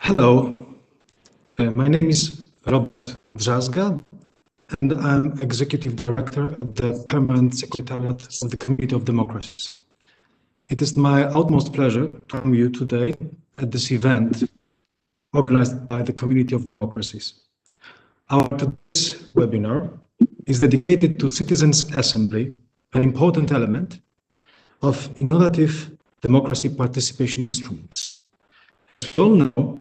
Hello, my name is Robert Drzazga, and I'm Executive Director of the Permanent Secretariat of the Committee of Democracies. It is my utmost pleasure to join you today at this event organized by the Community of Democracies. Our today's webinar is dedicated to Citizens' Assembly, an important element of innovative democracy participation instruments. As we all know,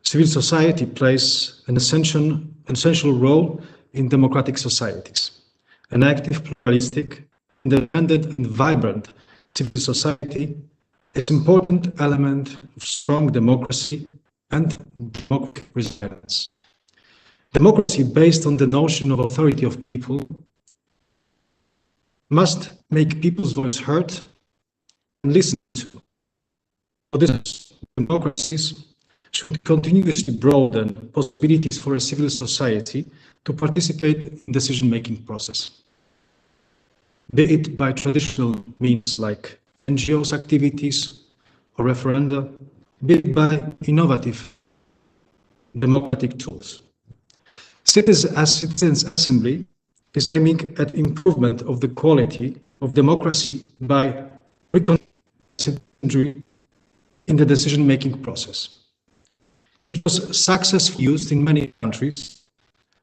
civil society plays an essential role in democratic societies. An active, pluralistic, independent, and vibrant civil society is an important element of strong democracy and democratic resilience. Democracy based on the notion of authority of people must make people's voice heard and listened to. For this, democracies should continuously broaden possibilities for a civil society to participate in decision-making process, be it by traditional means like NGOs activities or referenda, be it by innovative democratic tools. Citizens' Assembly is aiming at improvement of the quality of democracy by citizenry in the decision-making process. It was successfully used in many countries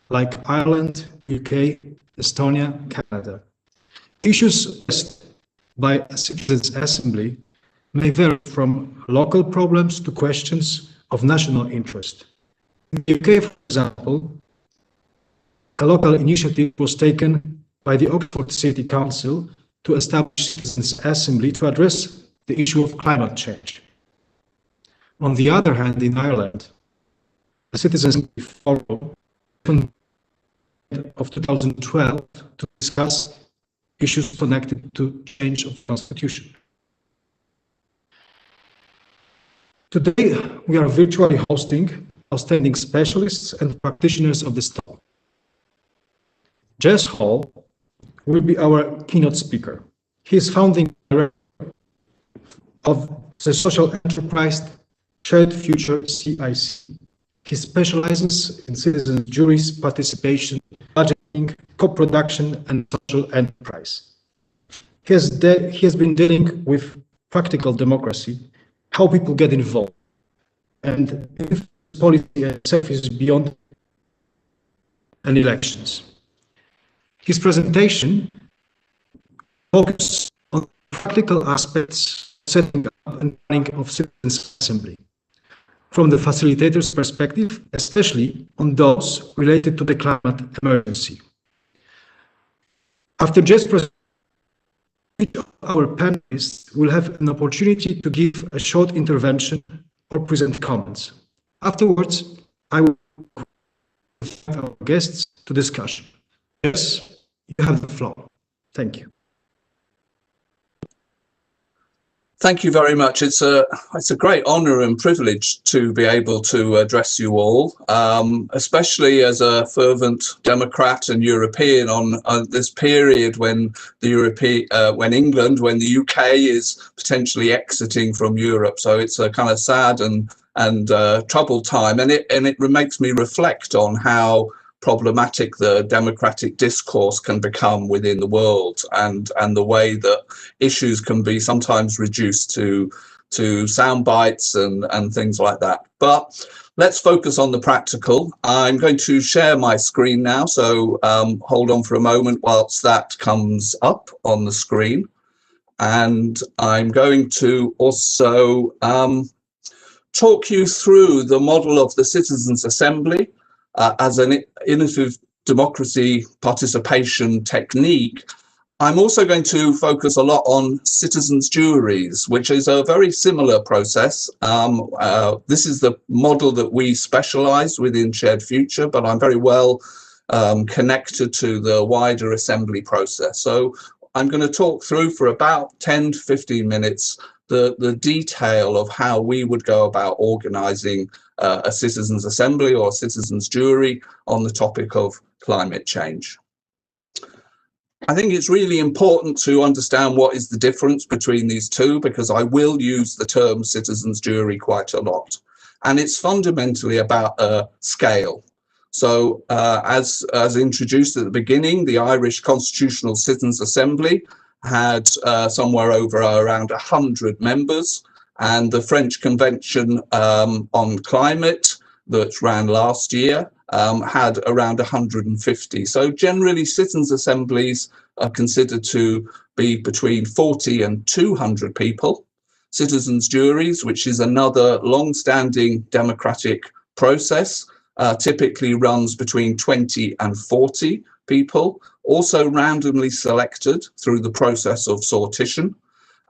like Ireland, UK, Estonia, Canada. Issues raised by a Citizens' Assembly may vary from local problems to questions of national interest. In the UK, for example, a local initiative was taken by the Oxford City Council to establish Citizens' Assembly to address the issue of climate change. On the other hand, in Ireland, the Citizens' Forum of 2012 to discuss issues connected to change of the constitution. Today, we are virtually hosting outstanding specialists and practitioners of this topic. Jess Hall will be our keynote speaker. He is founding director of the social enterprise Shared Future CIC. He specializes in citizen juries, participation, budgeting, co-production, and social enterprise. He has been dealing with practical democracy, how people get involved, and if policy itself is beyond an elections. His presentation focuses on practical aspects of setting up and running of Citizens' Assembly, from the facilitator's perspective, especially on those related to the climate emergency. After Jeff's presentation, each of our panelists will have an opportunity to give a short intervention or present comments. Afterwards, I will invite our guests to discussion. Yes, you have the floor. Thank you. Thank you very much. It's a great honour and privilege to be able to address you all, especially as a fervent Democrat and European on this period when when the UK is potentially exiting from Europe. So it's a kind of sad and troubled time, and it makes me reflect on how problematic the democratic discourse can become within the world, and the way that issues can be sometimes reduced to sound bites and things like that. But let's focus on the practical. I'm going to share my screen now, so hold on for a moment whilst that comes up on the screen. And I'm going to also talk you through the model of the Citizens' Assembly as an innovative democracy participation technique. I'm also going to focus a lot on citizens' juries, which is a very similar process. This is the model that we specialize within Shared Future, but I'm very well connected to the wider assembly process. So I'm going to talk through for about 10 to 15 minutes the detail of how we would go about organizing a citizens' assembly or a citizens' jury on the topic of climate change. I think it's really important to understand what is the difference between these two, because I will use the term citizens' jury quite a lot. and it's fundamentally about scale. So as introduced at the beginning, the Irish Constitutional Citizens Assembly had somewhere over around 100 members, and the French Convention on Climate that ran last year had around 150. So generally, citizens' assemblies are considered to be between 40 and 200 people. Citizens' juries, which is another long-standing democratic process, typically runs between 20 and 40 people, also randomly selected through the process of sortition.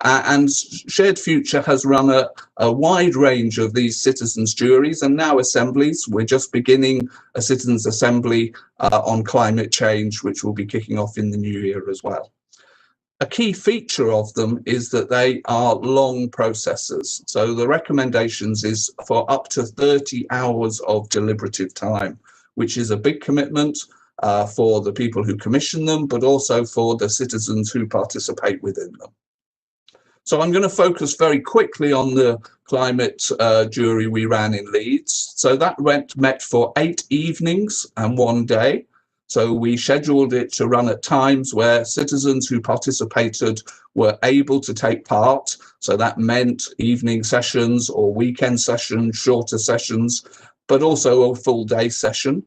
And Shared Future has run a wide range of these citizens' juries and now assemblies. We're just beginning a citizens' assembly on climate change, which will be kicking off in the new year as well. A key feature of them is that they are long processes. So the recommendations is for up to 30 hours of deliberative time, which is a big commitment for the people who commission them, but also for the citizens who participate within them. So I'm going to focus very quickly on the climate jury we ran in Leeds. So that met for 8 evenings and 1 day. So we scheduled it to run at times where citizens who participated were able to take part. So that meant evening sessions or weekend sessions, shorter sessions, but also a full day session.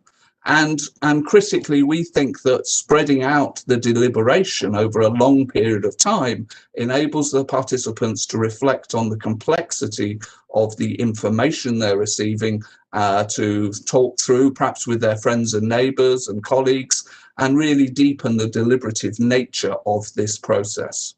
And critically, we think that spreading out the deliberation over a long period of time enables the participants to reflect on the complexity of the information they're receiving, to talk through perhaps with their friends and neighbours and colleagues, and really deepen the deliberative nature of this process.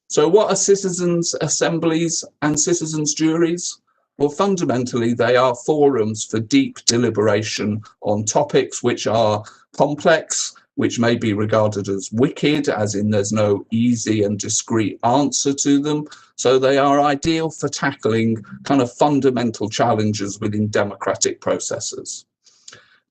So what are citizens' assemblies and citizens' juries? Well, fundamentally, they are forums for deep deliberation on topics which are complex, which may be regarded as wicked, as in there's no easy and discrete answer to them. So they are ideal for tackling kind of fundamental challenges within democratic processes.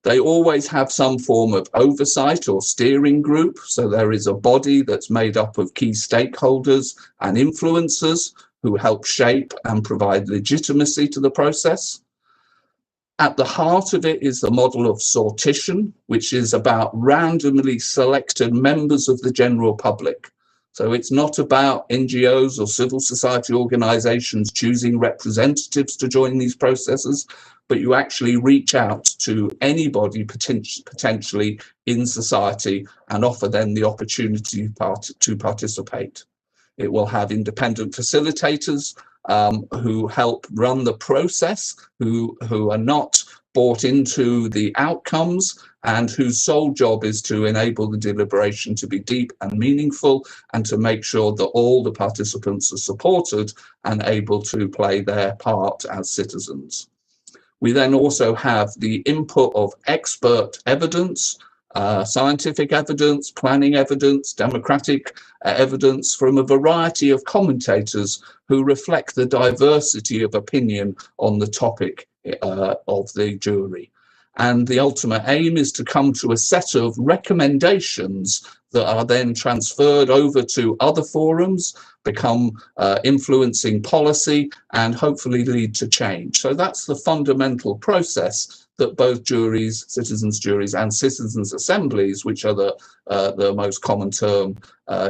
They always have some form of oversight or steering group. So there is a body that's made up of key stakeholders and influencers who help shape and provide legitimacy to the process. At the heart of it is the model of sortition, which is about randomly selected members of the general public. So it's not about NGOs or civil society organizations choosing representatives to join these processes, but you actually reach out to anybody potentially in society and offer them the opportunity to participate. It will have independent facilitators who help run the process, who are not bought into the outcomes, and whose sole job is to enable the deliberation to be deep and meaningful, and to make sure that all the participants are supported and able to play their part as citizens. We then also have the input of expert evidence, scientific evidence, planning evidence, democratic evidence from a variety of commentators who reflect the diversity of opinion on the topic of the jury. And the ultimate aim is to come to a set of recommendations that are then transferred over to other forums, become influencing policy, and hopefully lead to change. So that's the fundamental process that both juries, citizens' juries and citizens' assemblies, which are the most common term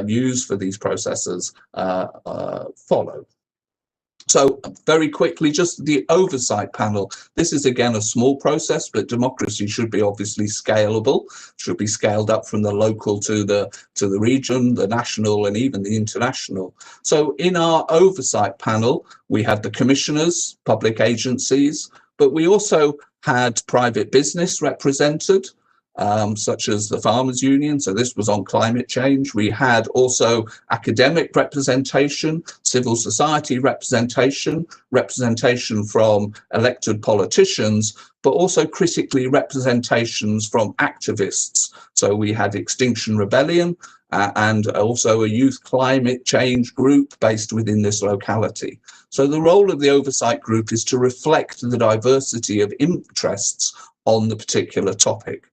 used for these processes, follow. So very quickly, just the oversight panel. This is again a small process, but democracy should be obviously scalable, should be scaled up from the local to the region, the national, and even the international. So in our oversight panel, we had the commissioners, public agencies, but we also had private business represented, such as the Farmers Union. So this was on climate change. We had also academic representation, civil society representation, representation from elected politicians, but also critically representations from activists. So we had Extinction Rebellion and also a youth climate change group based within this locality. So the role of the oversight group is to reflect the diversity of interests on the particular topic.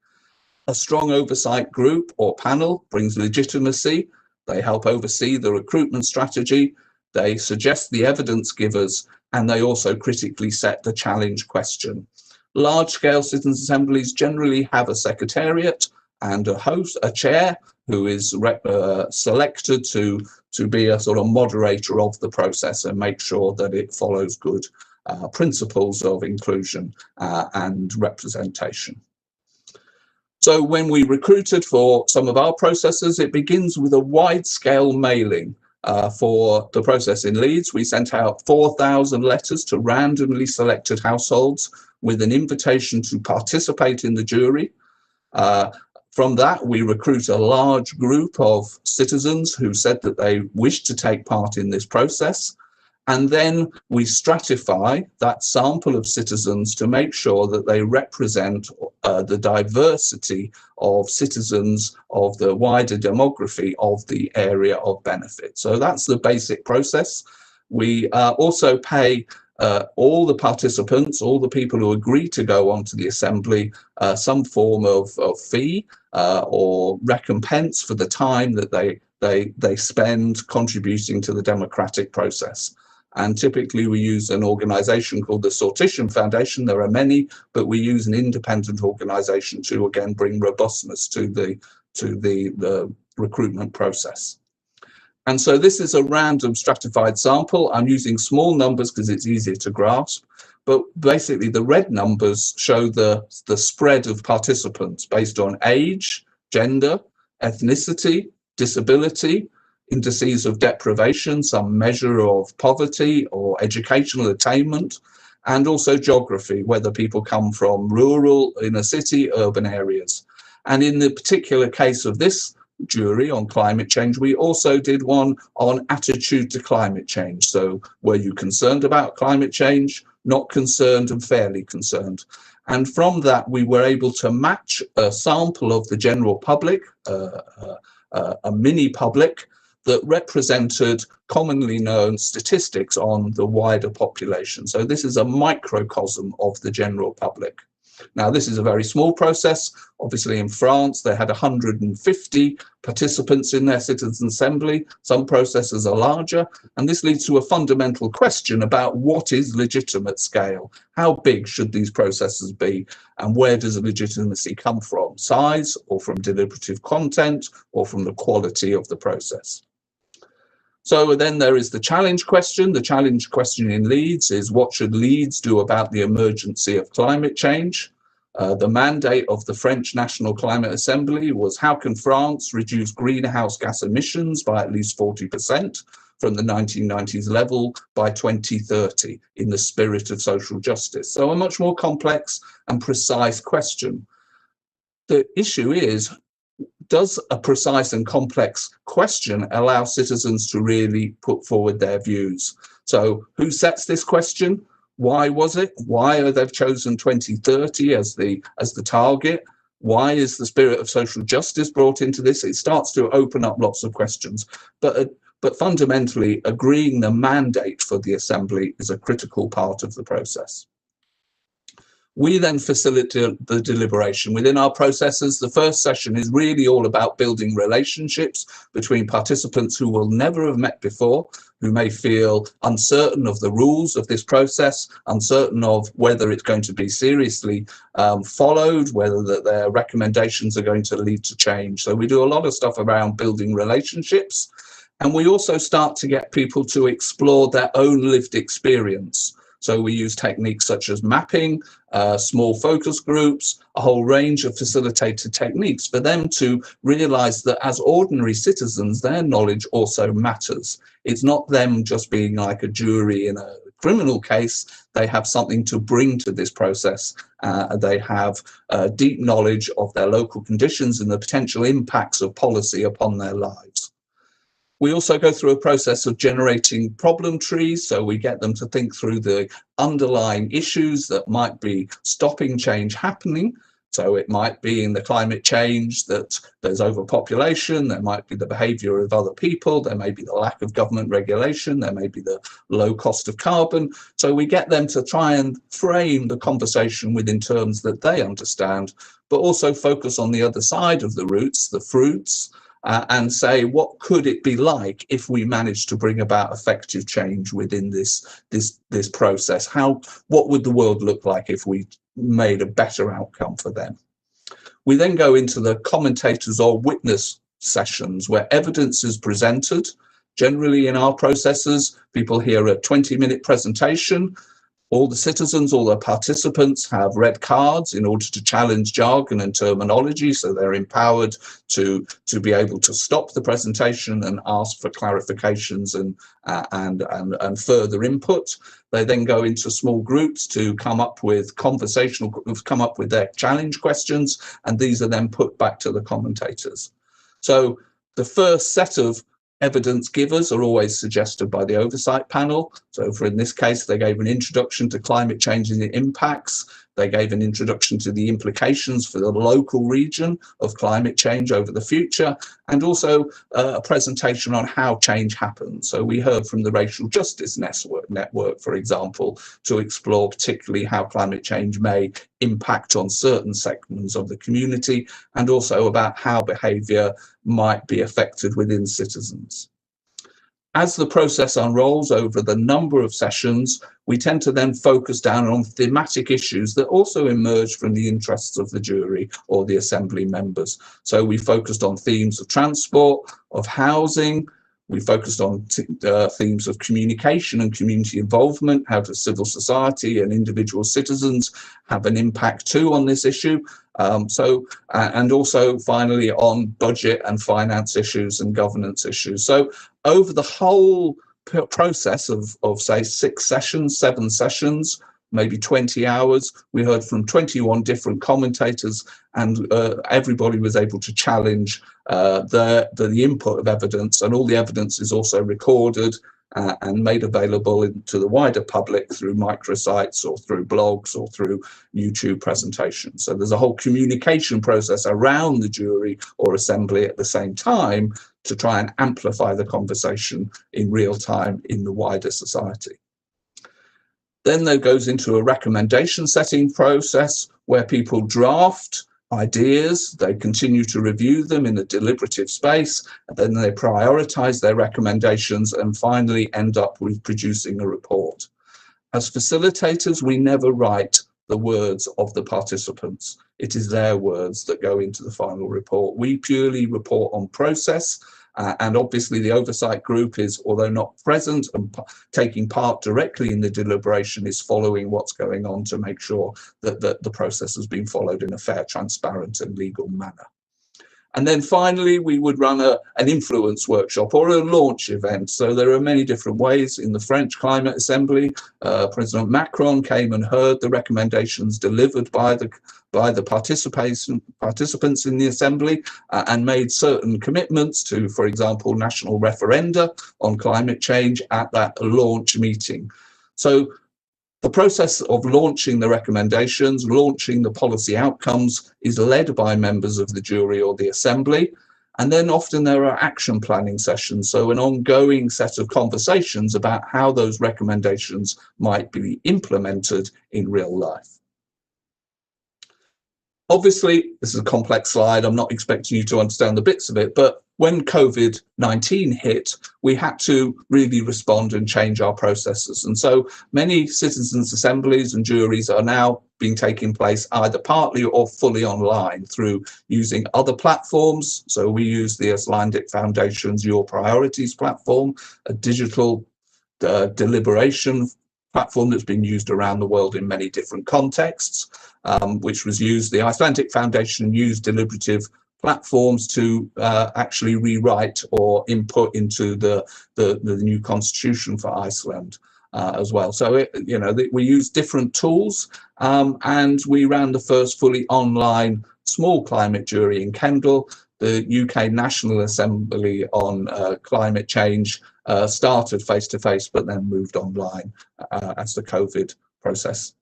A strong oversight group or panel brings legitimacy. They help oversee the recruitment strategy. They suggest the evidence givers, and they also critically set the challenge question. Large-scale citizens' assemblies generally have a secretariat and a host, a chair, who is selected to be a sort of moderator of the process and make sure that it follows good principles of inclusion and representation. So when we recruited for some of our processes, it begins with a wide-scale mailing. For the process in Leeds, we sent out 4,000 letters to randomly selected households with an invitation to participate in the jury. From that, we recruit a large group of citizens who said that they wished to take part in this process. And then we stratify that sample of citizens to make sure that they represent the diversity of citizens of the wider demography of the area of benefit. So that's the basic process. We also pay all the participants, all the people who agree to go onto the assembly, some form of fee or recompense for the time that they spend contributing to the democratic process. And typically we use an organization called the Sortition Foundation. There are many, but we use an independent organization to again bring robustness to the recruitment process. And so this is a random stratified sample. I'm using small numbers because it's easier to grasp, but basically the red numbers show the spread of participants based on age, gender, ethnicity, disability, indices of deprivation, some measure of poverty or educational attainment, and also geography, whether people come from rural, inner city, urban areas. And in the particular case of this jury on climate change, we also did one on attitude to climate change. So were you concerned about climate change, not concerned, and fairly concerned? And from that, we were able to match a sample of the general public, a mini public, that represented commonly known statistics on the wider population. So this is a microcosm of the general public. Now, this is a very small process. Obviously, in France, they had 150 participants in their citizens' assembly. Some processes are larger, and this leads to a fundamental question about what is legitimate scale. How big should these processes be, and where does legitimacy come from? Size, or from deliberative content, or from the quality of the process? So then there is the challenge question. The challenge question in Leeds is, what should Leeds do about the emergency of climate change? The mandate of the French National Climate Assembly was, how can France reduce greenhouse gas emissions by at least 40% from the 1990s level by 2030 in the spirit of social justice? So a much more complex and precise question. The issue is, does a precise and complex question allow citizens to really put forward their views? So who sets this question? Why was it? Why are they chosen 2030 as the target? Why is the spirit of social justice brought into this? It starts to open up lots of questions. But fundamentally, agreeing the mandate for the assembly is a critical part of the process. We then facilitate the deliberation. Within our processes, the first session is really all about building relationships between participants who will never have met before, who may feel uncertain of the rules of this process, uncertain of whether it's going to be seriously followed, whether their recommendations are going to lead to change. So we do a lot of stuff around building relationships. And we also start to get people to explore their own lived experience. So we use techniques such as mapping, small focus groups, a whole range of facilitated techniques for them to realize that as ordinary citizens, their knowledge also matters. It's not them just being like a jury in a criminal case. They have something to bring to this process. They have deep knowledge of their local conditions and the potential impacts of policy upon their lives. We also go through a process of generating problem trees, so we get them to think through the underlying issues that might be stopping change happening. So it might be in the climate change that there's overpopulation, there might be the behaviour of other people, there may be the lack of government regulation, there may be the low cost of carbon. So we get them to try and frame the conversation within terms that they understand, but also focus on the other side of the roots, the fruits, and say, what could it be like if we managed to bring about effective change within this process? What would the world look like if we made a better outcome for them? We then go into the commentators or witness sessions where evidence is presented. Generally in our processes, people hear a 20-minute presentation. All the citizens, all the participants have red cards in order to challenge jargon and terminology, so they're empowered to be able to stop the presentation and ask for clarifications and further input. They then go into small groups to come up with their challenge questions, and these are then put back to the commentators. So the first set of evidence givers are always suggested by the oversight panel. So in this case, they gave an introduction to climate change and the impacts. They gave an introduction to the implications for the local region of climate change over the future, and also a presentation on how change happens. So we heard from the Racial Justice Network, for example, to explore particularly how climate change may impact on certain segments of the community, and also about how behaviour might be affected within citizens. As the process unrolls over the number of sessions, we tend to then focus down on thematic issues that also emerge from the interests of the jury or the assembly members. So we focused on themes of transport, of housing. We focused on themes of communication and community involvement. How does civil society and individual citizens have an impact too on this issue? And also finally on budget and finance issues and governance issues. So over the whole process of say 7 sessions, maybe 20 hours, we heard from 21 different commentators, and everybody was able to challenge the input of evidence, and all the evidence is also recorded and made available to the wider public through microsites or through blogs or through YouTube presentations. So there's a whole communication process around the jury or assembly at the same time to try and amplify the conversation in real time in the wider society. Then there goes into a recommendation setting process where people draft ideas, they continue to review them in a deliberative space, and then they prioritize their recommendations and finally end up with producing a report. As facilitators, we never write the words of the participants. It is their words that go into the final report. We purely report on process, and obviously the oversight group is, although not present and taking part directly in the deliberation, is following what's going on to make sure that the process has been followed in a fair, transparent and legal manner. And then finally, we would run an influence workshop or a launch event. So there are many different ways. In the French Climate Assembly, President Macron came and heard the recommendations delivered by the participants in the Assembly and made certain commitments to, for example, national referenda on climate change at that launch meeting. So the process of launching the recommendations, launching the policy outcomes, is led by members of the jury or the assembly. And then often there are action planning sessions, so an ongoing set of conversations about how those recommendations might be implemented in real life. Obviously, this is a complex slide. I'm not expecting you to understand the bits of it, but when COVID-19 hit, we had to really respond and change our processes. And so many citizens' assemblies and juries are now taking place either partly or fully online through using other platforms. So we use the Icelandic Foundation's Your Priorities platform, a digital deliberation platform that's been used around the world in many different contexts, which was used, the Icelandic Foundation used deliberative platforms to actually rewrite or input into the new constitution for Iceland as well. So, we use different tools, and we ran the first fully online small climate jury in Kendal. The UK National Assembly on climate change started face-to-face, but then moved online as the COVID process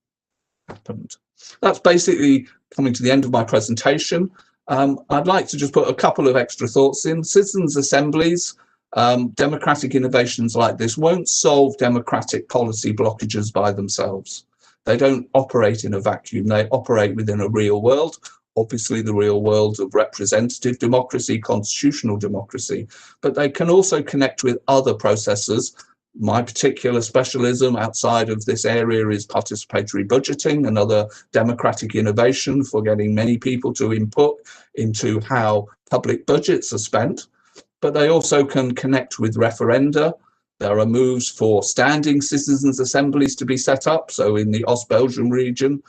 happened. That's basically coming to the end of my presentation. I'd like to just put a couple of extra thoughts in. Citizens' assemblies, democratic innovations like this won't solve democratic policy blockages by themselves. They don't operate in a vacuum. They operate within a real world obviously the real world of representative democracy, constitutional democracy, but they can also connect with other processes. My particular specialism outside of this area is participatory budgeting, another democratic innovation for getting many people to input into how public budgets are spent. But they also can connect with referenda. There are moves for standing citizens' assemblies to be set up. So in the Ost-Belgium region,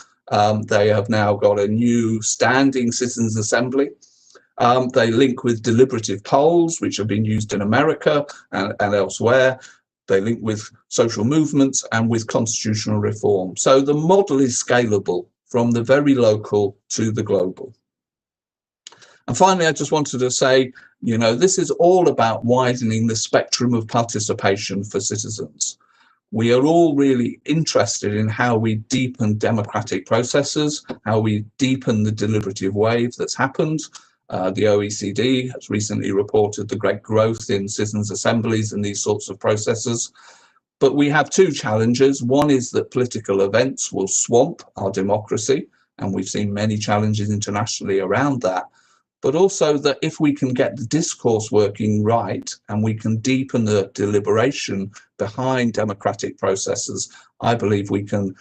they have now got a new standing citizens' assembly. They link with deliberative polls, which have been used in America and elsewhere. They link with social movements and with constitutional reform. So the model is scalable from the very local to the global. And finally, I just wanted to say, you know, this is all about widening the spectrum of participation for citizens. We are all really interested in how we deepen democratic processes, how we deepen the deliberative wave that's happened. The OECD has recently reported the great growth in citizens' assemblies and these sorts of processes. But we have two challenges. One is that political events will swamp our democracy, and we've seen many challenges internationally around that. But also that if we can get the discourse working right and we can deepen the deliberation behind democratic processes, I believe we can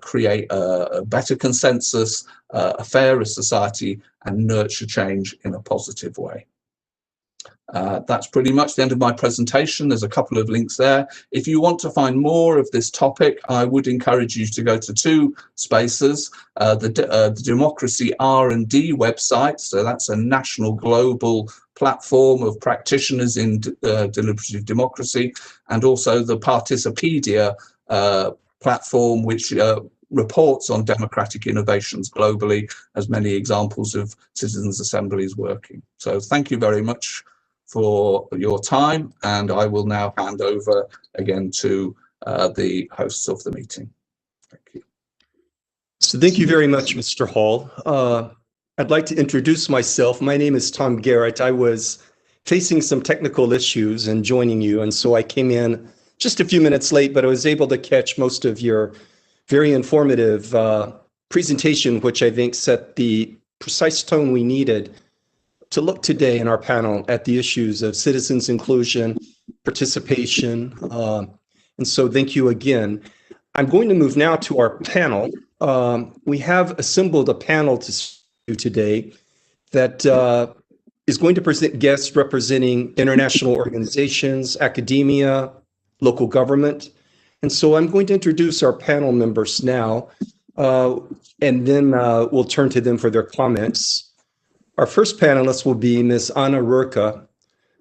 create a better consensus, a fairer society, and nurture change in a positive way. That's pretty much the end of my presentation. There's a couple of links there. If you want to find more of this topic, I would encourage you to go to two spaces. The Democracy R&D website, so that's a national global platform of practitioners in deliberative democracy, and also the Participedia platform, which reports on democratic innovations globally, as many examples of citizens' assemblies working. So thank you very much for your time, and I will now hand over again to the hosts of the meeting. Thank you. So thank you very much, Mr. Hall. I'd like to introduce myself. My name is Tom Garrett. I was facing some technical issues in joining you, and so I came in just a few minutes late, but I was able to catch most of your very informative presentation, which I think set the precise tone we needed to look today in our panel at the issues of citizens' inclusion, participation, and so thank you again. I'm going to move now to our panel. We have assembled a panel to do today that is going to present guests representing international organizations, academia, local government. And so I'm going to introduce our panel members now, and then we'll turn to them for their comments. Our first panelist will be Ms. Anna Rurka,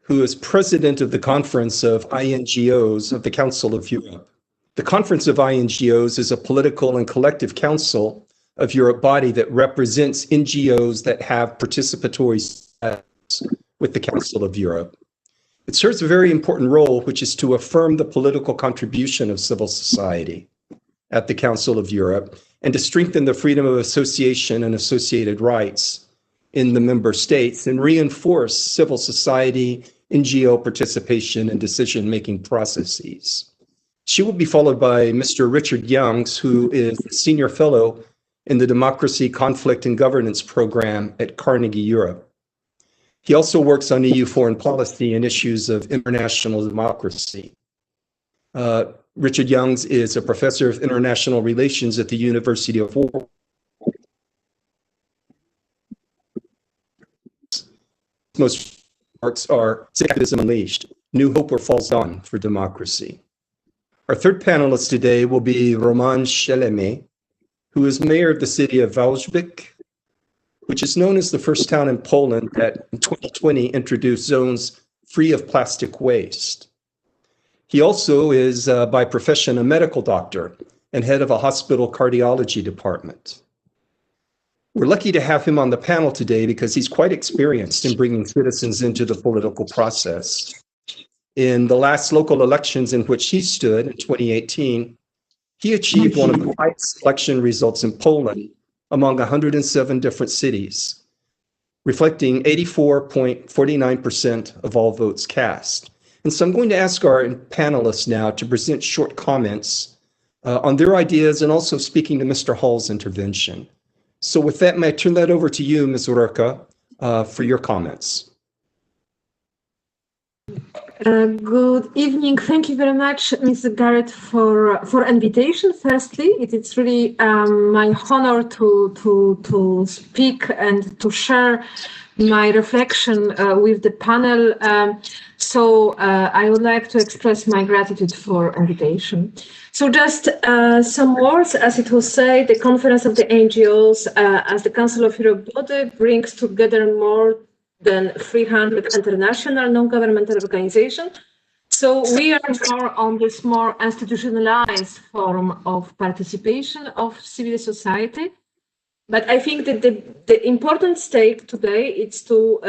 who is president of the Conference of INGOs of the Council of Europe. The Conference of INGOs is a political and collective council of Europe body that represents NGOs that have participatory status with the Council of Europe. It serves a very important role, which is to affirm the political contribution of civil society at the Council of Europe and to strengthen the freedom of association and associated rights in the member states and reinforce civil society, NGO participation in decision-making processes. She will be followed by Mr. Richard Youngs, who is a senior fellow in the Democracy, Conflict, and Governance program at Carnegie Europe. He also works on EU foreign policy and issues of international democracy. Richard Youngs is a professor of international relations at the University of Warwick. Most works are Activism Unleashed, New Hope or Falls On for Democracy. Our third panelist today will be Roman Szelemy, who is mayor of the city of Wałbrzych, which is known as the first town in Poland that in 2020 introduced zones free of plastic waste. He also is by profession a medical doctor and head of a hospital cardiology department. We're lucky to have him on the panel today because he's quite experienced in bringing citizens into the political process. In the last local elections in which he stood in 2018, he achieved one of the highest election results in Poland among 107 different cities, reflecting 84.49% of all votes cast. And so I'm going to ask our panelists now to present short comments on their ideas and also speaking to Mr. Hall's intervention. So with that, may I turn that over to you, Ms. Urarka, for your comments? Good evening. Thank you very much, Mr. Garrett, for invitation. Firstly, it's really my honor to speak and to share my reflection with the panel. So I would like to express my gratitude for invitation. So just some words, as it was said, the Conference of the NGOs as the Council of Europe body brings together more than 300 international non-governmental organizations. So we are more on this more institutionalized form of participation of civil society. But I think that the important stake today is to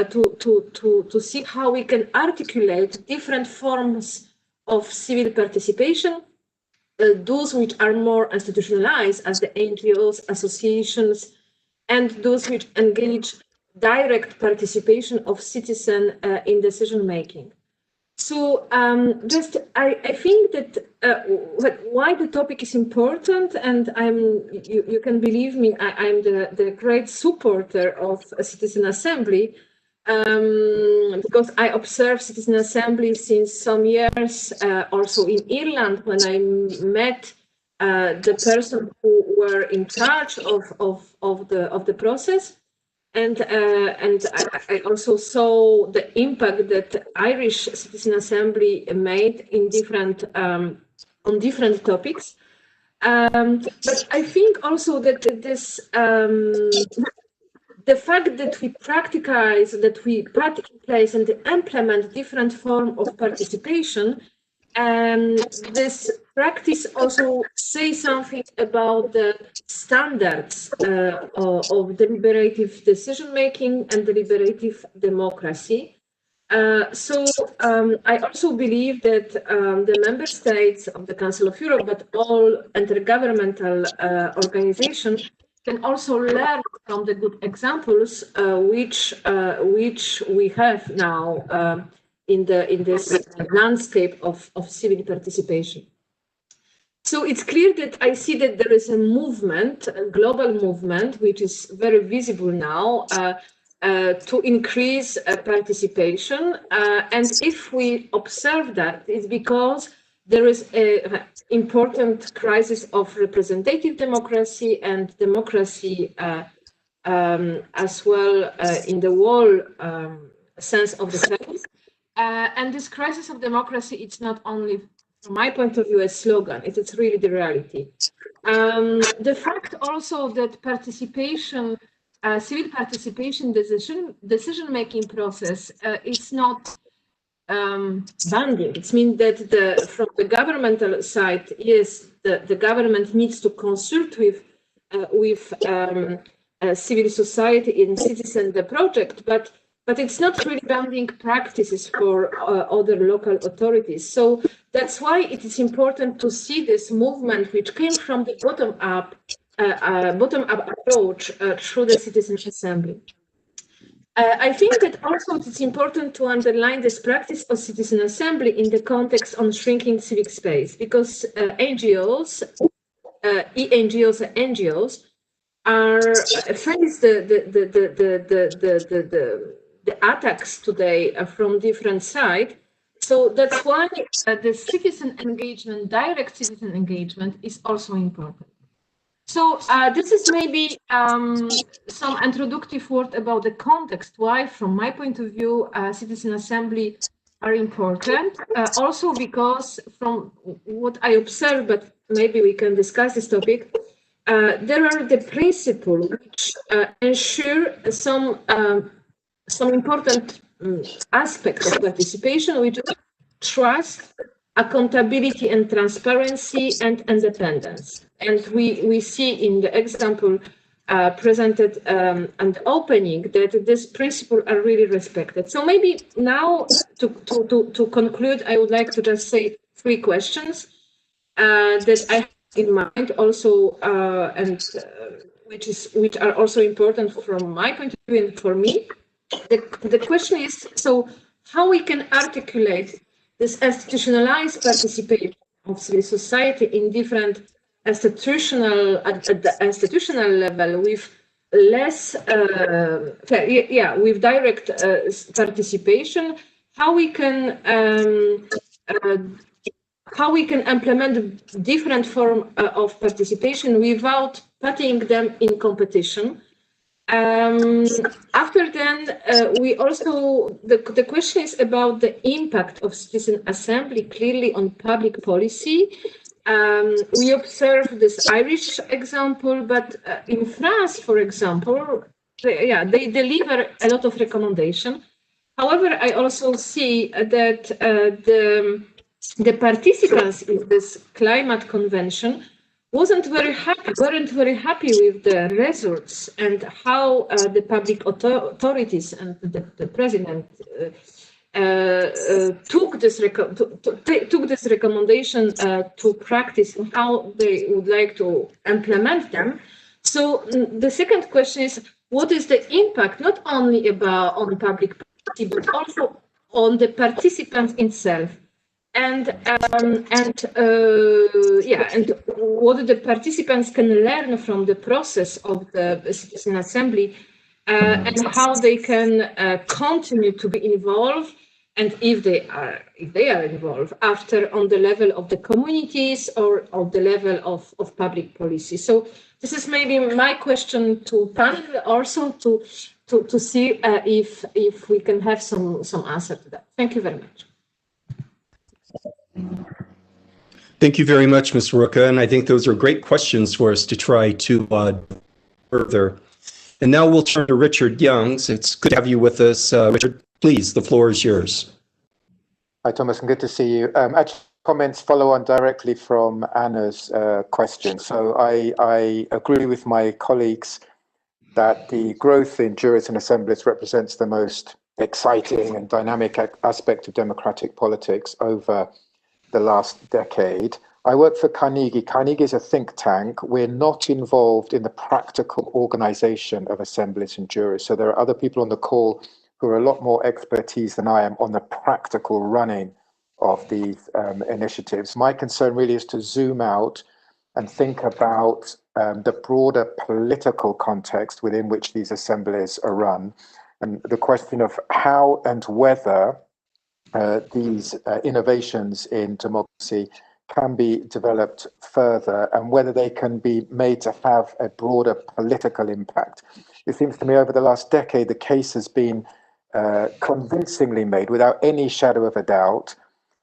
see how we can articulate different forms of civil participation, those which are more institutionalized as the NGOs, associations, and those which engage direct participation of citizens in decision making. So I think that why the topic is important, and you can believe me, I'm the great supporter of a citizen assembly, because I observed citizen assembly since some years, also in Ireland, when I met the person who were in charge of the process. And I also saw the impact that Irish Citizen Assembly made in different on different topics. But I think also that this the fact that we practice, that we put in place and implement different forms of participation, this practice also says something about the standards of deliberative decision-making and deliberative democracy. So I also believe that the member states of the Council of Europe, but all intergovernmental organizations, can also learn from the good examples which we have now in this landscape of civil participation. So it's clear that I see that there is a movement, a global movement, which is very visible now to increase participation. And if we observe that, it's because there is an important crisis of representative democracy and democracy as well in the whole sense of the term. And this crisis of democracy, it's not only, from my point of view, a slogan, it's really the reality. The fact also that participation, civil participation decision-making process is not binding. It means that from the governmental side, yes, the government needs to consult with civil society and citizen the project, but it's not really binding practices for other local authorities. So that's why it is important to see this movement, which came from the bottom-up approach through the Citizen Assembly. I think that also it's important to underline this practice of citizen assembly in the context on shrinking civic space, because NGOs, e-NGOs and NGOs are face the attacks today from different sides. So that's why the citizen engagement, direct citizen engagement, is also important. So this is maybe some introductory word about the context, why, from my point of view, citizen assembly are important. Also because from what I observe, but maybe we can discuss this topic, there are the principles which ensure some important aspects of participation, which is trust, accountability and transparency, and independence. And we see in the example presented and opening that these principles are really respected. So maybe now to conclude, I would like to just say 3 questions that I have in mind also, and which are also important from my point of view and for me. The question is, so how we can articulate this institutionalized participation of civil society in different institutional, at the institutional level, with less, with direct participation, how we can implement different form of participation without putting them in competition. After then, we also, the question is about the impact of citizen assembly clearly on public policy. We observe this Irish example, but in France, for example, they deliver a lot of recommendation. However, I also see that the participants in this climate convention weren't very happy with the results and how the public authorities and the president took this recommendation to practice and how they would like to implement them. So the second question is, what is the impact not only on public policy but also on the participants itself? And what the participants can learn from the process of the citizen assembly, and how they can continue to be involved, and if they are involved after on the level of the communities or the level of public policy. So this is maybe my question to panel also to see if we can have some answer to that. Thank you very much. Thank you very much, Ms. Rucka, and I think those are great questions for us to try to further. And now we'll turn to Richard Youngs. It's good to have you with us. Richard, please, the floor is yours. Hi, Thomas, and good to see you. Actually, comments follow on directly from Anna's question. So I agree with my colleagues that the growth in juries and assemblies represents the most exciting and dynamic aspect of democratic politics over the last decade. I work for Carnegie. Carnegie is a think tank. We're not involved in the practical organization of assemblies and juries. So there are other people on the call who are a lot more expertise than I am on the practical running of these initiatives. My concern really is to zoom out and think about the broader political context within which these assemblies are run, and the question of how and whether these innovations in democracy can be developed further, and whether they can be made to have a broader political impact. It seems to me over the last decade, the case has been convincingly made, without any shadow of a doubt,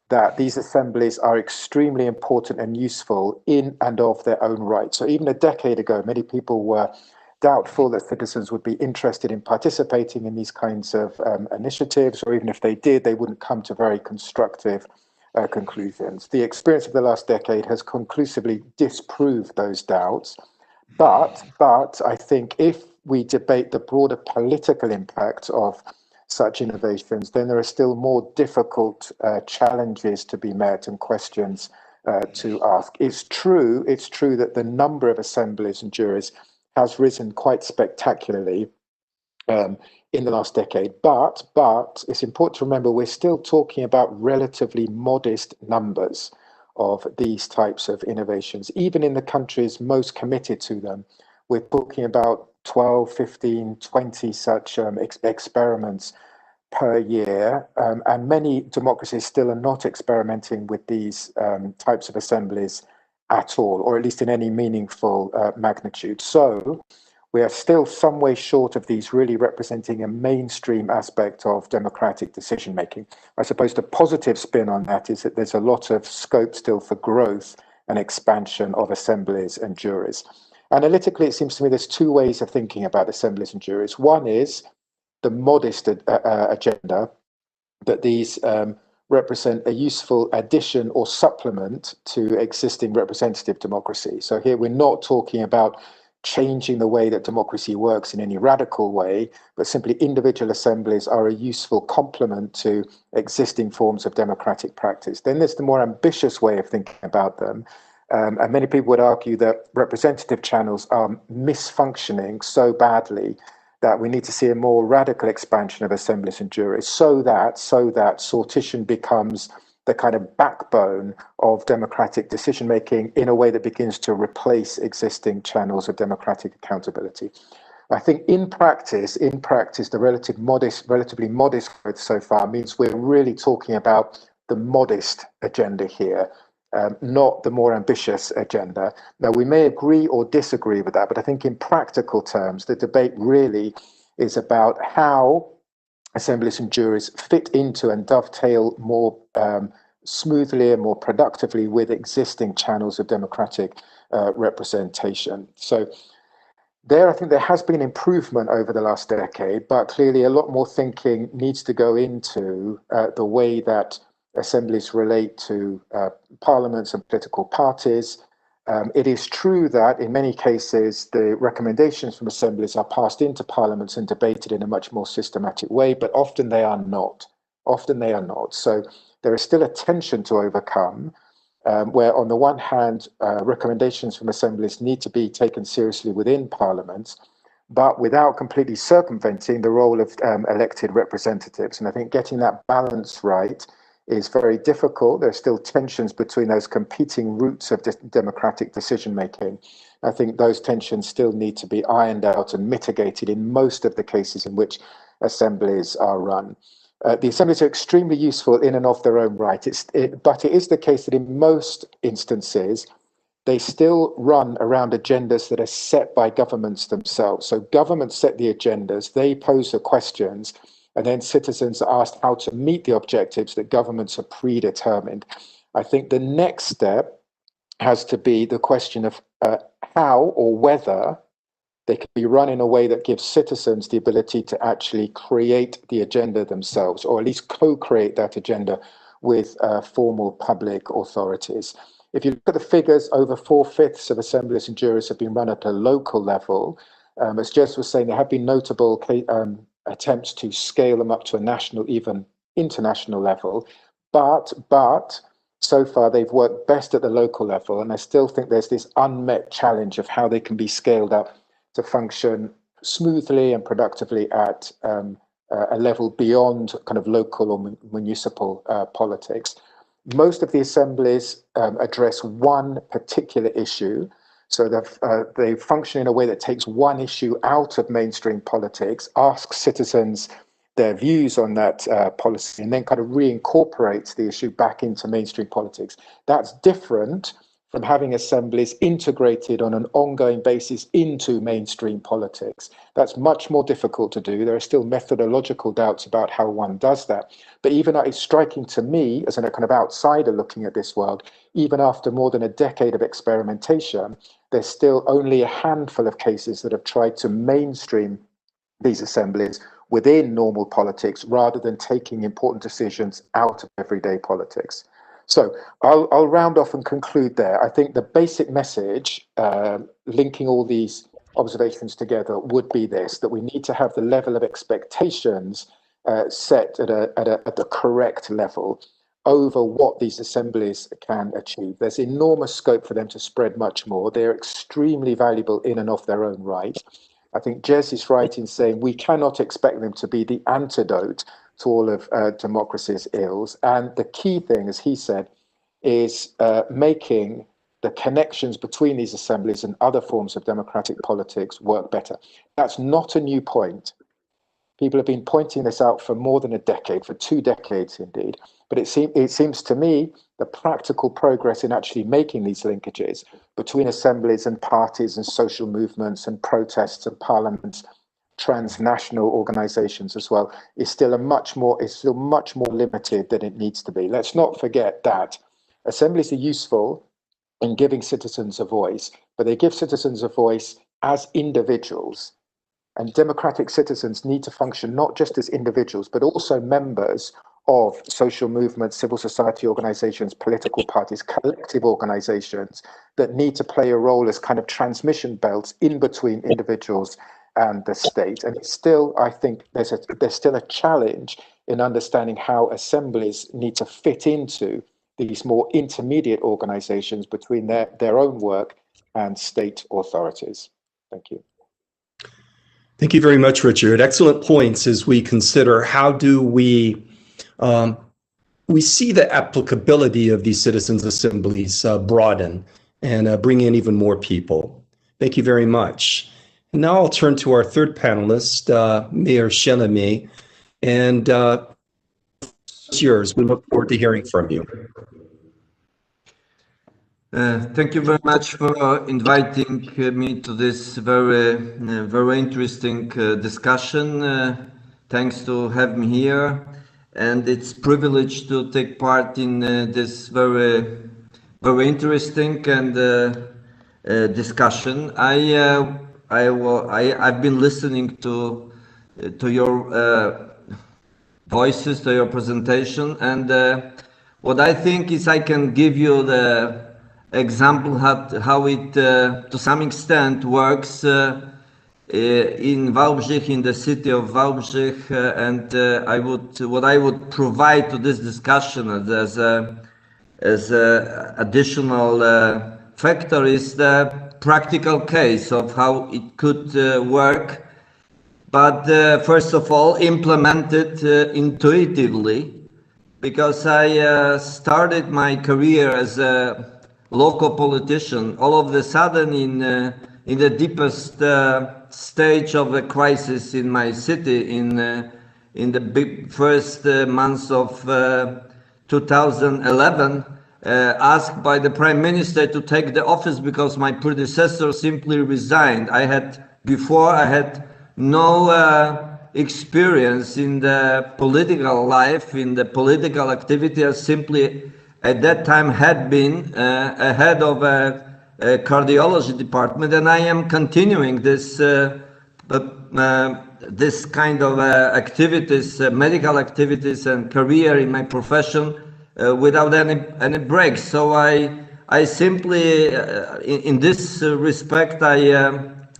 that these assemblies are extremely important and useful in and of their own right. So even a decade ago, many people were doubtful that citizens would be interested in participating in these kinds of initiatives, or even if they did, they wouldn't come to very constructive conclusions. The experience of the last decade has conclusively disproved those doubts. But I think if we debate the broader political impact of such innovations, then there are still more difficult challenges to be met and questions to ask. It's true that the number of assemblies and juries has risen quite spectacularly in the last decade, but it's important to remember we're still talking about relatively modest numbers of these types of innovations. Even in the countries most committed to them, we're talking about 12, 15, 20 such experiments per year, and many democracies still are not experimenting with these types of assemblies at all, or at least in any meaningful magnitude. So we are still some way short of these really representing a mainstream aspect of democratic decision making. I suppose the positive spin on that is that there's a lot of scope still for growth and expansion of assemblies and juries. Analytically, it seems to me there's two ways of thinking about assemblies and juries. One is the modest agenda, that these represent a useful addition or supplement to existing representative democracy. So here we're not talking about changing the way that democracy works in any radical way, but simply individual assemblies are a useful complement to existing forms of democratic practice. Then there's the more ambitious way of thinking about them. And many people would argue that representative channels are misfunctioning so badly that we need to see a more radical expansion of assemblies and juries so that sortition becomes the kind of backbone of democratic decision making in a way that begins to replace existing channels of democratic accountability. I think in practice, the relatively modest growth so far means we're really talking about the modest agenda here, not the more ambitious agenda. Now, we may agree or disagree with that, but I think in practical terms, the debate really is about how assemblies and juries fit into and dovetail more smoothly and more productively with existing channels of democratic representation. So there, I think there has been improvement over the last decade, but clearly a lot more thinking needs to go into the way that assemblies relate to parliaments and political parties. It is true that in many cases, the recommendations from assemblies are passed into parliaments and debated in a much more systematic way, but often they are not. So there is still a tension to overcome, where on the one hand, recommendations from assemblies need to be taken seriously within parliaments, but without completely circumventing the role of elected representatives. And I think getting that balance right is very difficult. There's still tensions between those competing routes of democratic decision making. I think those tensions still need to be ironed out and mitigated in most of the cases in which assemblies are run. The assemblies are extremely useful in and of their own right, but it is the case that in most instances, they still run around agendas that are set by governments themselves. So governments set the agendas, they pose the questions, and then citizens are asked how to meet the objectives that governments have predetermined. I think the next step has to be the question of how or whether they can be run in a way that gives citizens the ability to actually create the agenda themselves, or at least co-create that agenda with formal public authorities. If you look at the figures, over 4/5 of assemblies and juries have been run at a local level. As Jess was saying, there have been notable attempts to scale them up to a national, even international level, but so far they've worked best at the local level, and I still think there's this unmet challenge of how they can be scaled up to function smoothly and productively at a level beyond kind of local or municipal politics. Most of the assemblies address one particular issue, so they function in a way that takes one issue out of mainstream politics, asks citizens their views on that policy, and then kind of reincorporates the issue back into mainstream politics. That's different from having assemblies integrated on an ongoing basis into mainstream politics. That's much more difficult to do. There are still methodological doubts about how one does that. But even it's striking to me, as a kind of outsider looking at this world, even after more than a decade of experimentation, there's still only a handful of cases that have tried to mainstream these assemblies within normal politics rather than taking important decisions out of everyday politics. So I'll round off and conclude there. I think the basic message, linking all these observations together, would be this: that we need to have the level of expectations set at the correct level over what these assemblies can achieve. There's enormous scope for them to spread much more. They're extremely valuable in and of their own right. I think Jez is right in saying we cannot expect them to be the antidote to all of democracy's ills. And the key thing, as he said, is making the connections between these assemblies and other forms of democratic politics work better. That's not a new point. People have been pointing this out for more than a decade, for 2 decades indeed. But it seems to me the practical progress in actually making these linkages between assemblies and parties and social movements and protests and parliaments, transnational organizations as well, is still much more limited than it needs to be. Let's not forget that assemblies are useful in giving citizens a voice, but they give citizens a voice as individuals. And democratic citizens need to function not just as individuals, but also members of social movements, civil society organizations, political parties, collective organizations that need to play a role as kind of transmission belts in between individuals and the state. And it's still, I think there's still a challenge in understanding how assemblies need to fit into these more intermediate organizations between their own work and state authorities. Thank you. Thank you very much, Richard. Excellent points as we consider how do we see the applicability of these citizens' assemblies broaden and bring in even more people. Thank you very much. Now I'll turn to our third panelist, Mayor Shelemi, and it's yours. We look forward to hearing from you. Thank you very much for inviting me to this very interesting discussion. Thanks to have me here, and it's a privilege to take part in this very interesting and discussion. I've been listening to your voices, to your presentation, and what I think is I can give you the example how it to some extent works in Wałbrzych, in the city of Wałbrzych, and what I would provide to this discussion as a additional factor is the practical case of how it could work, but first of all implemented intuitively, because I started my career as a local politician, all of a sudden in the deepest stage of the crisis in my city, in the big first months of 2011, asked by the Prime Minister to take the office because my predecessor simply resigned. I had no experience in the political life, in the political activity. I simply at that time had been a head of a cardiology department, and I am continuing this this kind of activities, medical activities and career in my profession without any breaks. So I simply, in this respect, I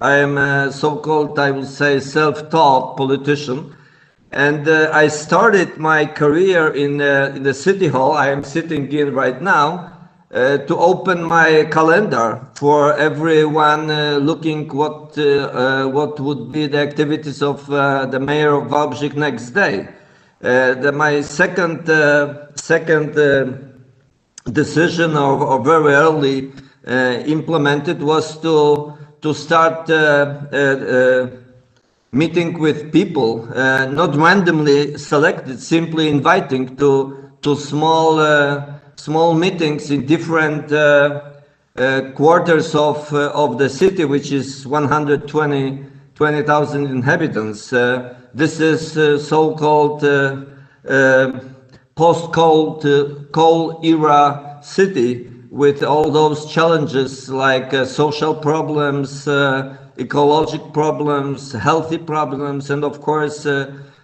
am a so-called, I would say, self-taught politician. And I started my career in the city hall I am sitting in right now to open my calendar for everyone looking what would be the activities of the mayor of Wałbrzych next day. My second decision, or very early implemented, was to start meeting with people, not randomly selected, simply inviting to small meetings in different quarters of the city, which is 120,000 inhabitants. This is so-called post-coal era city, with all those challenges like social problems, ecological problems, healthy problems, and of course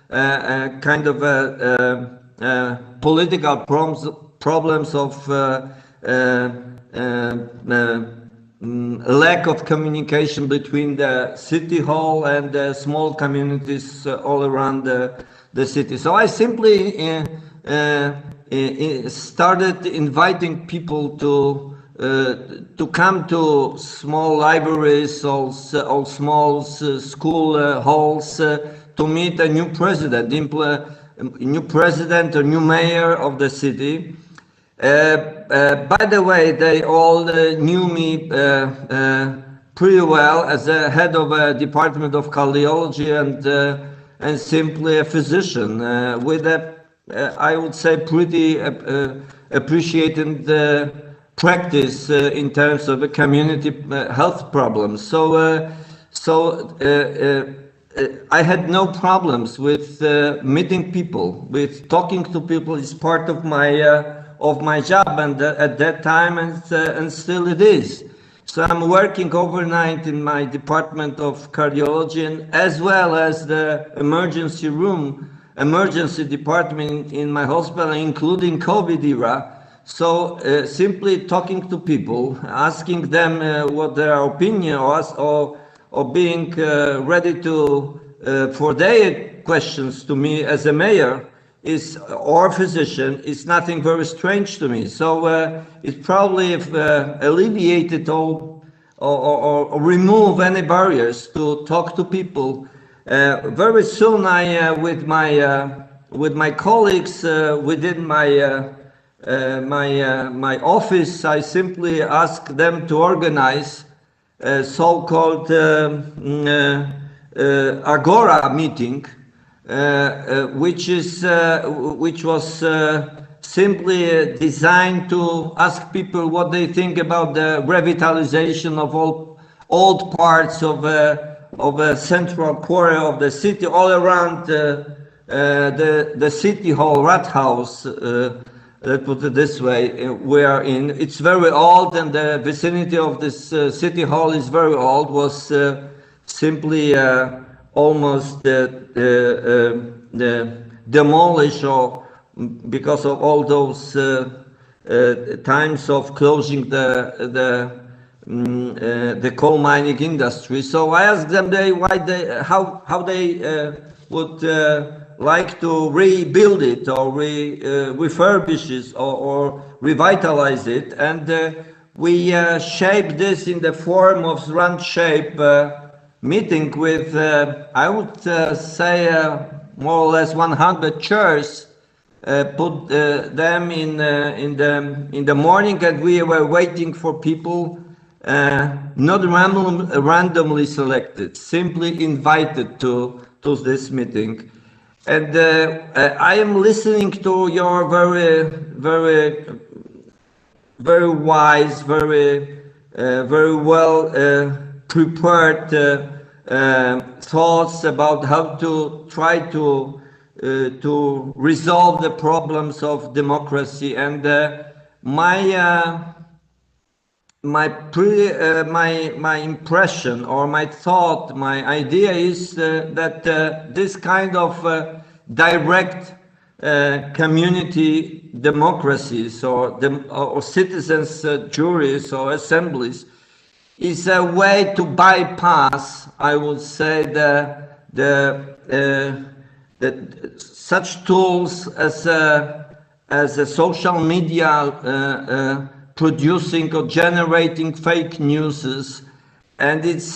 kind of political problems of lack of communication between the city hall and the small communities all around the city. So I simply started inviting people to come to small libraries or small school halls to meet a new president, a new mayor of the city. By the way, they all knew me pretty well as a head of a department of cardiology and simply a physician with a, I would say, pretty appreciated practice in terms of community health problems. So I had no problems with meeting people, with talking to people. It's part of my job, and at that time, and still it is. So I'm working overnight in my department of cardiology, and as well as the emergency department in my hospital, including COVID era. So simply talking to people, asking them what their opinion was, or being ready to for their questions to me as a mayor or physician is nothing very strange to me. So it probably alleviated all or remove any barriers to talk to people. Very soon, I with my colleagues within my my office, I simply asked them to organize so-called Agora meeting, which was simply designed to ask people what they think about the revitalization of all old parts of a central core of the city, all around the city hall, Rathaus, let's put it this way, we are in. It's very old, and the vicinity of this city hall is very old, was simply almost demolished, or because of all those times of closing the coal mining industry. So I asked them how they would like to rebuild it, or refurbish it, or revitalize it, and we shaped this in the form of round shape meeting with I would say more or less 100 chairs. Put them in the morning, and we were waiting for people, not randomly selected, simply invited to this meeting. And I am listening to your very wise, very well prepared thoughts about how to try to resolve the problems of democracy. And my impression, or my thought, my idea is that this kind of direct community democracies, or citizens' juries or assemblies, is a way to bypass, I would say, such tools as a social media producing or generating fake news, and it's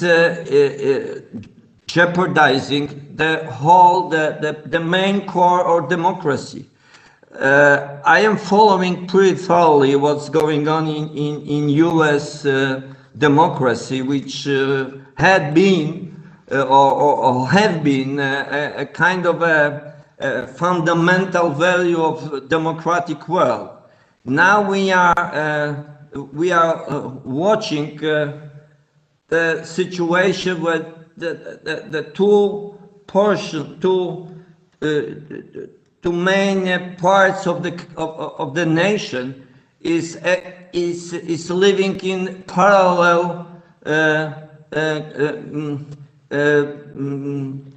jeopardizing the main core of democracy. I am following pretty thoroughly what's going on in US democracy, which had been or have been a kind of a fundamental value of democratic world. Now we are watching the situation where the two main parts of the nation is living in parallel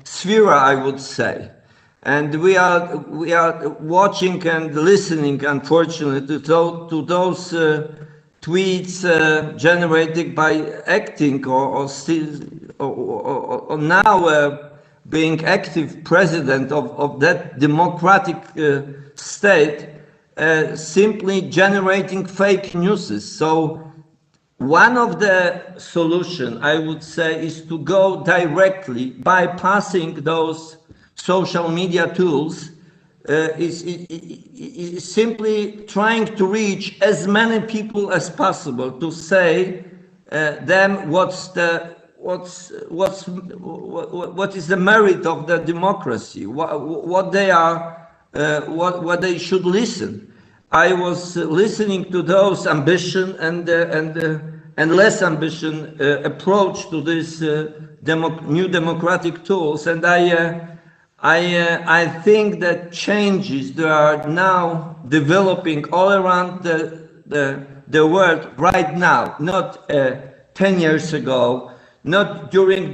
sphere, I would say. And we are watching and listening, unfortunately, to those tweets generated by acting or now being active president of that democratic state, simply generating fake news. So one of the solutions, I would say, is to go directly, bypassing those social media tools, is simply trying to reach as many people as possible, to say them what is the merit of the democracy, what they are, what they should listen. I was listening to those ambition and less ambition approach to this new democratic tools, and I think that changes that are now developing all around the world right now, not 10 years ago, not during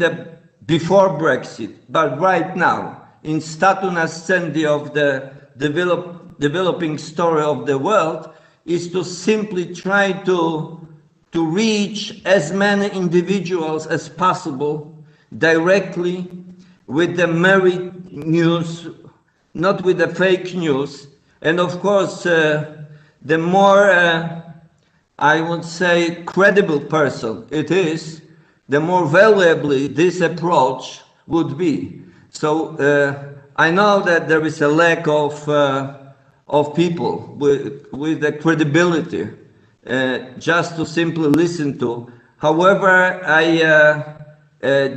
before Brexit, but right now, in status ascendi of the developing story of the world, is to simply try to reach as many individuals as possible directly with the merit news, not with the fake news. And of course, the more I would say credible person it is, the more valuably this approach would be. So I know that there is a lack of people with the credibility just to simply listen to However,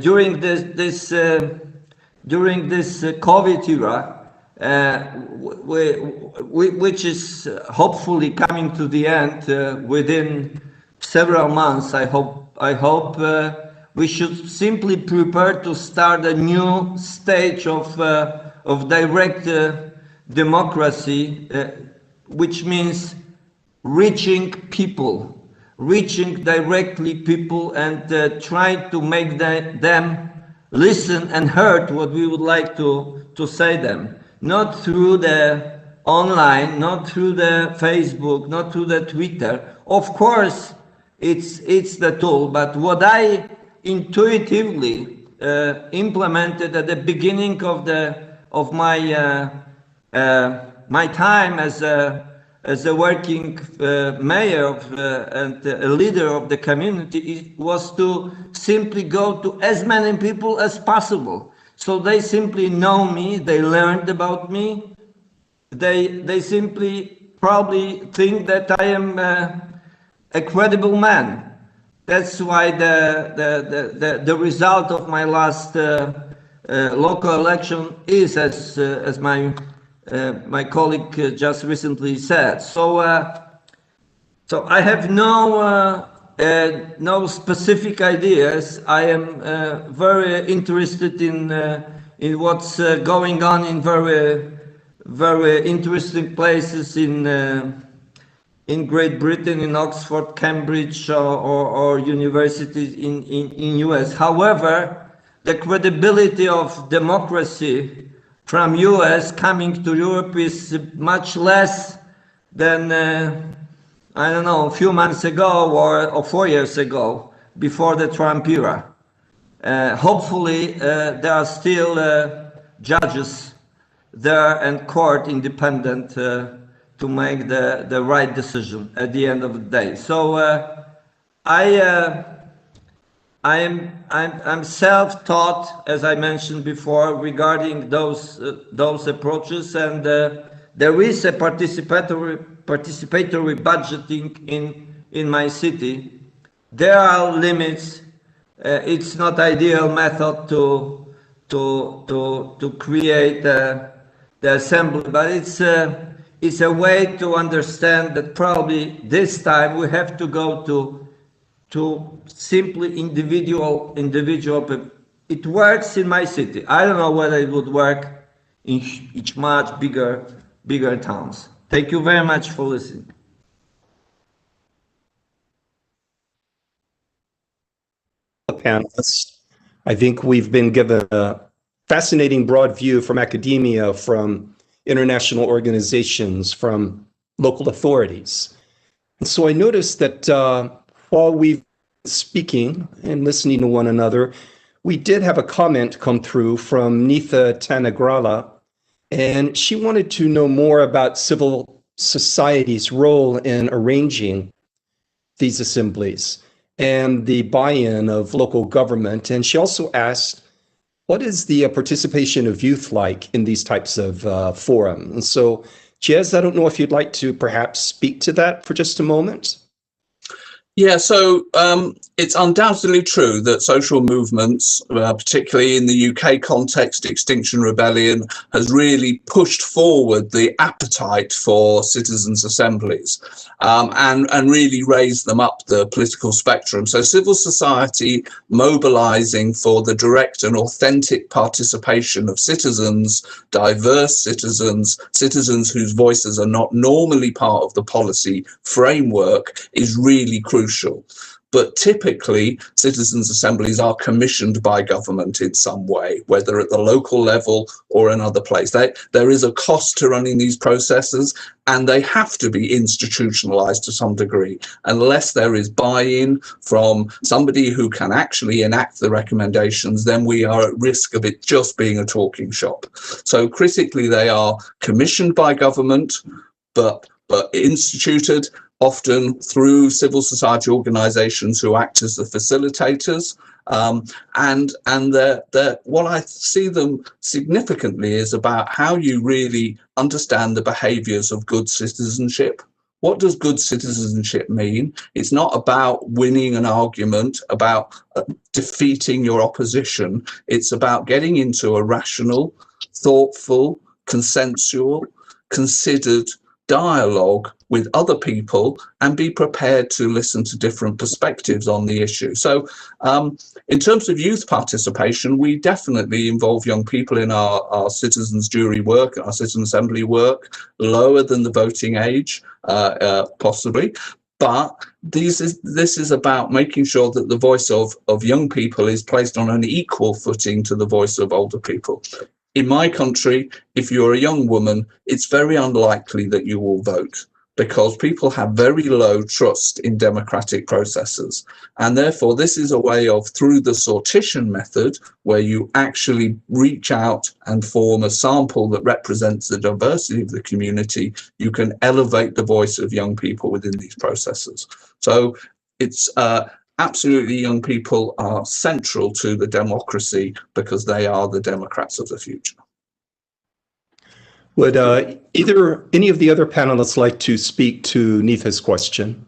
during this COVID era, which is hopefully coming to the end within several months, I hope we should simply prepare to start a new stage of direct democracy, which means reaching directly people and trying to make them listen and heard what we would like to say them. Not through the online, not through the Facebook, not through the Twitter. Of course, it's the tool, but what I intuitively implemented at the beginning of my my time as a working mayor and a leader of the community was to simply go to as many people as possible. So they simply know me, they learned about me, they simply probably think that I am a credible man. That's why the result of my last local election is as my colleague just recently said. So I have no specific ideas. I am very interested in what's going on in very interesting places in Great Britain, in Oxford, Cambridge, or universities in US. However, the credibility of democracy from US coming to Europe is much less than I don't know, a few months ago or 4 years ago, before the Trump era. Hopefully there are still judges there and court independent to make the right decision at the end of the day. So I'm self-taught, as I mentioned before, regarding those approaches, and there is a participatory budgeting in my city. There are limits. It's not ideal method to create the assembly, but it's a way to understand that probably this time we have to go to simply individual. It works in my city. I don't know whether it would work in each much bigger towns. Thank you very much for listening. Panelists, I think we've been given a fascinating broad view from academia, from international organizations, from local authorities. And so I noticed that while we've been speaking and listening to one another, we did have a comment come through from Nitha Tanagrala, and she wanted to know more about civil society's role in arranging these assemblies and the buy-in of local government. And she also asked, what is the participation of youth like in these types of forums? And so, Jez, I don't know if you'd like to perhaps speak to that for just a moment. Yeah, so it's undoubtedly true that social movements, particularly in the UK context, Extinction Rebellion, has really pushed forward the appetite for citizens' assemblies and really raised them up the political spectrum. So civil society mobilising for the direct and authentic participation of citizens, diverse citizens, citizens whose voices are not normally part of the policy framework is really crucial. But typically, citizens' assemblies are commissioned by government in some way, whether at the local level or another place. There is a cost to running these processes, and they have to be institutionalized to some degree. Unless there is buy-in from somebody who can actually enact the recommendations, then we are at risk of it just being a talking shop. So critically, they are commissioned by government, but instituted often through civil society organizations who act as the facilitators. And what I see them significantly is about how you really understand the behaviors of good citizenship. what does good citizenship mean? It's not about winning an argument, about defeating your opposition. It's about getting into a rational, thoughtful, consensual, considered dialogue with other people and be prepared to listen to different perspectives on the issue. So in terms of youth participation, we definitely involve young people in our citizens jury work, our citizen assembly work, lower than the voting age, possibly. But this is about making sure that the voice of young people is placed on an equal footing to the voice of older people. In my country, if you're a young woman, it's very unlikely that you will vote because people have very low trust in democratic processes. And therefore, this is a way of, through the sortition method, where you actually reach out and form a sample that represents the diversity of the community, you can elevate the voice of young people within these processes. So it's absolutely, young people are central to the democracy because they are the Democrats of the future. Would any of the other panelists like to speak to Neetha's question?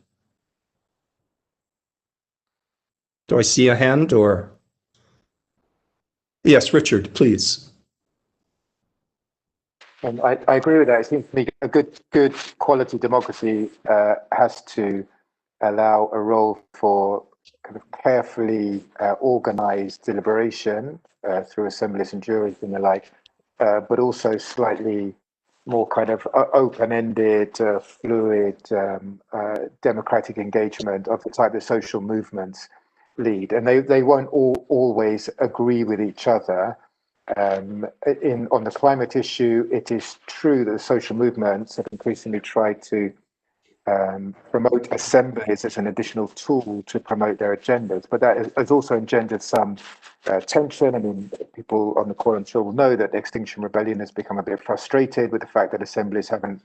Do I see a hand or? Yes, Richard, please. I agree with that. It seems to me a good quality democracy has to allow a role for kind of carefully organized deliberation through assemblies and juries and the like, but also slightly more kind of open-ended, fluid, democratic engagement of the type that social movements lead. And they won't always agree with each other. On the climate issue, it is true that the social movements have increasingly tried to promote assemblies as an additional tool to promote their agendas, but that has also engendered some tension. I mean, people on the call, I'm sure, will know that the Extinction Rebellion has become a bit frustrated with the fact that assemblies haven't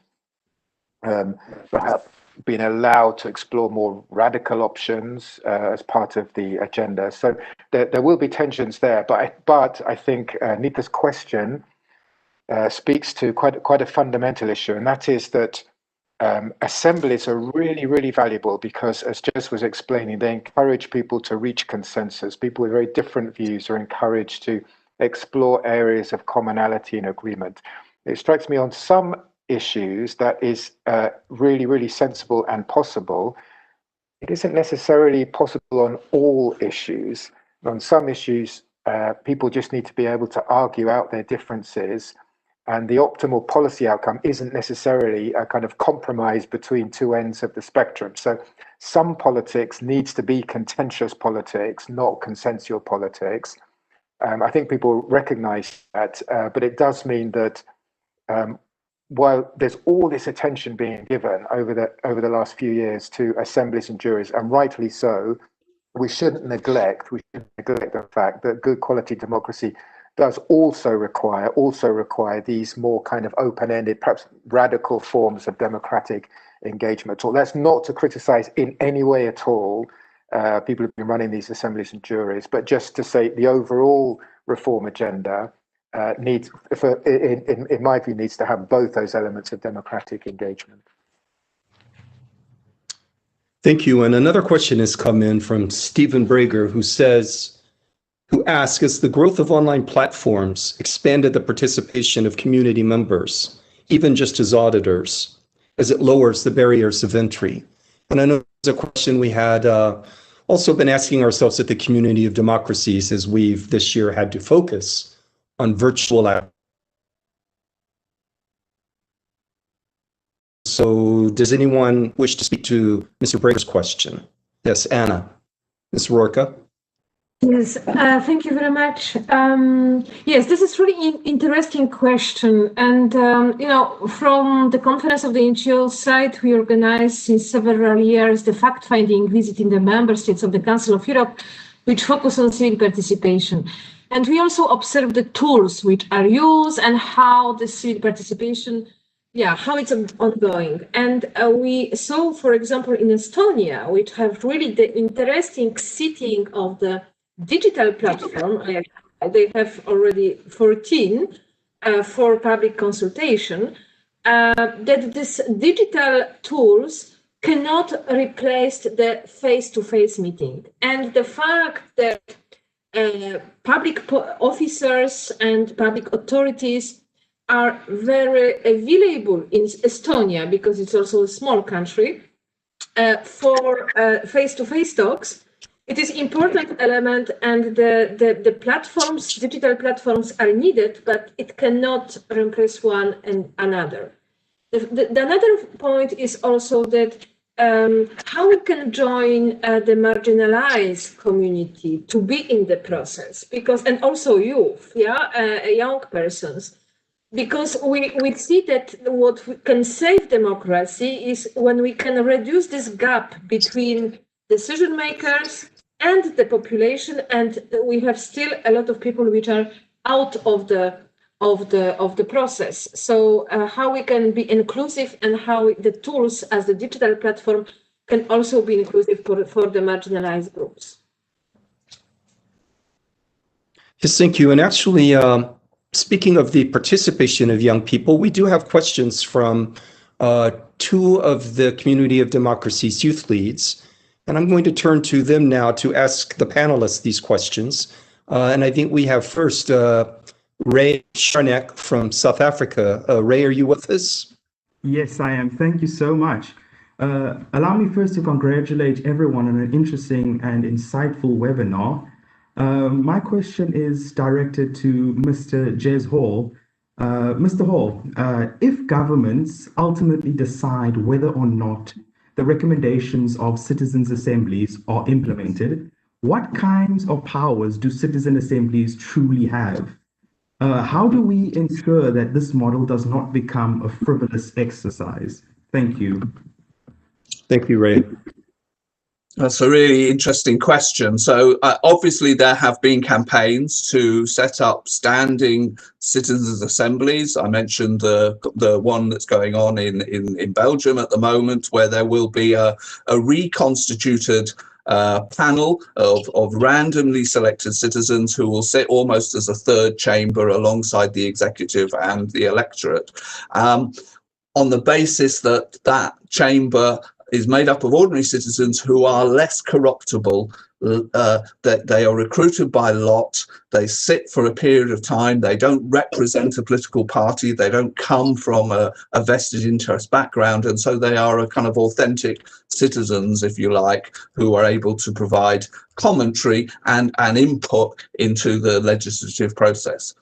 perhaps been allowed to explore more radical options as part of the agenda. So there will be tensions there, but I think Neetha's question speaks to quite a fundamental issue, and that is that assemblies are really, really valuable because, as Jess was explaining, they encourage people to reach consensus. People with very different views are encouraged to explore areas of commonality and agreement. It strikes me on some issues that is really, really sensible and possible. It isn't necessarily possible on all issues. On some issues, people just need to be able to argue out their differences, and the optimal policy outcome isn't necessarily a kind of compromise between two ends of the spectrum. So some politics needs to be contentious politics, not consensual politics. I think people recognize that, but it does mean that while there's all this attention being given over the last few years to assemblies and juries, and rightly so, we shouldn't neglect the fact that good quality democracy does also require these more kind of open-ended, perhaps radical forms of democratic engagement. So that's not to criticize in any way at all people who've been running these assemblies and juries, but just to say the overall reform agenda needs, in my view, needs to have both those elements of democratic engagement. Thank you. And another question has come in from Stephen Brager, who asks, as the growth of online platforms expanded the participation of community members, even just as auditors, as it lowers the barriers of entry? And I know it's a question we had also been asking ourselves at the Community of Democracies as we've this year had to focus on virtual activities. So does anyone wish to speak to Mr. Brager's question? Yes, Anna. Ms. Rorka. Yes, thank you very much. Yes, this is really interesting question. And, from the Conference of the NGO side, we organized since several years the fact-finding visit in the member states of the Council of Europe, which focus on civic participation. And we also observe the tools which are used and how the civic participation, how it's ongoing. And we saw, for example, in Estonia, which have really the interesting sitting of the digital platform. They have already 14 for public consultation. that these digital tools cannot replace the face-to-face meeting. And the fact that public officers and public authorities are very available in Estonia, because it's also a small country, for face-to-face talks, it is important element, and the platforms, digital platforms are needed, but it cannot replace one and another. The another point is also that how we can join the marginalized community to be in the process, because, and also youth, young persons, because we see that what can save democracy is when we can reduce this gap between decision makers and the population, and we have still a lot of people which are out of the process. So how we can be inclusive, and how the tools as the digital platform can also be inclusive for the marginalized groups. Yes, thank you. And actually, speaking of the participation of young people, we do have questions from two of the Community of Democracy's youth leads. And I'm going to turn to them now to ask the panelists these questions. And I think we have first Ray Sharnek from South Africa. Ray, are you with us? Yes, I am. Thank you so much. Allow me first to congratulate everyone on an interesting and insightful webinar. My question is directed to Mr. Jez Hall. Mr. Hall, if governments ultimately decide whether or not the recommendations of citizens' assemblies are implemented, what kinds of powers do citizen assemblies truly have? How do we ensure that this model does not become a frivolous exercise? Thank you. Thank you, Ray. That's a really interesting question. So obviously there have been campaigns to set up standing citizens' assemblies. I mentioned the one that's going on in Belgium at the moment, where there will be a reconstituted panel of randomly selected citizens who will sit almost as a third chamber alongside the executive and the electorate, on the basis that that chamber is made up of ordinary citizens who are less corruptible, that they are recruited by lot, they sit for a period of time, they don't represent a political party, they don't come from a vested interest background, and so they are a kind of authentic citizens, if you like, who are able to provide commentary and input into the legislative process.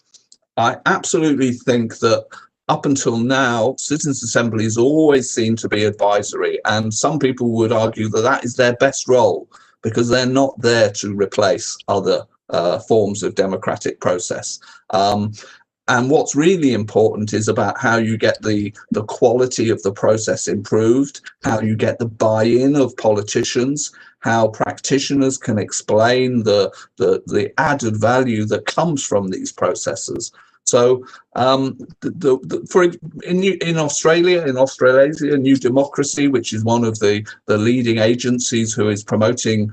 I absolutely think that up until now, citizens' assemblies always seem to be advisory, and some people would argue that that is their best role, because they're not there to replace other forms of democratic process. And what's really important is about how you get the quality of the process improved, how you get the buy-in of politicians, how practitioners can explain the added value that comes from these processes. So in Australia, in Australasia, New Democracy, which is one of the leading agencies who is promoting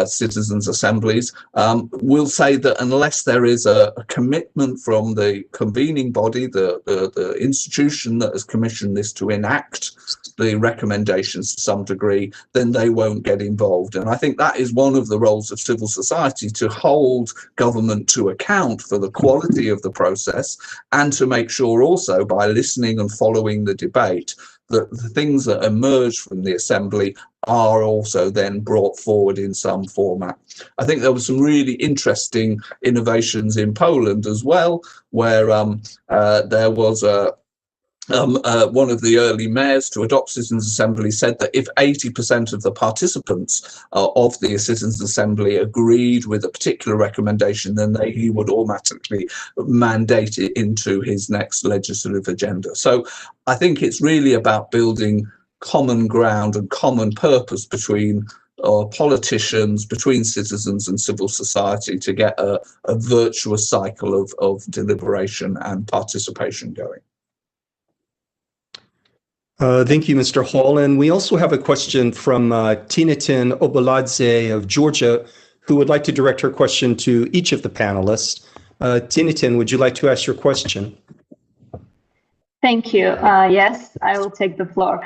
citizens' assemblies, will say that unless there is a commitment from the convening body, the institution that has commissioned this to enact the recommendations to some degree, then they won't get involved. And I think that is one of the roles of civil society, to hold government to account for the quality of the process, and to make sure also, by listening and following the debate, that the things that emerge from the assembly are also then brought forward in some format. I think there were some really interesting innovations in Poland as well, where there was one of the early mayors to adopt citizens' assembly said that if 80% of the participants of the citizens' assembly agreed with a particular recommendation, then he would automatically mandate it into his next legislative agenda. So I think it's really about building common ground and common purpose between politicians, between citizens and civil society, to get a virtuous cycle of deliberation and participation going. Thank you, Mr. Hall. And we also have a question from Tinatin Obaladze of Georgia, who would like to direct her question to each of the panelists. Tinatin, would you like to ask your question? Thank you. Yes, I will take the floor.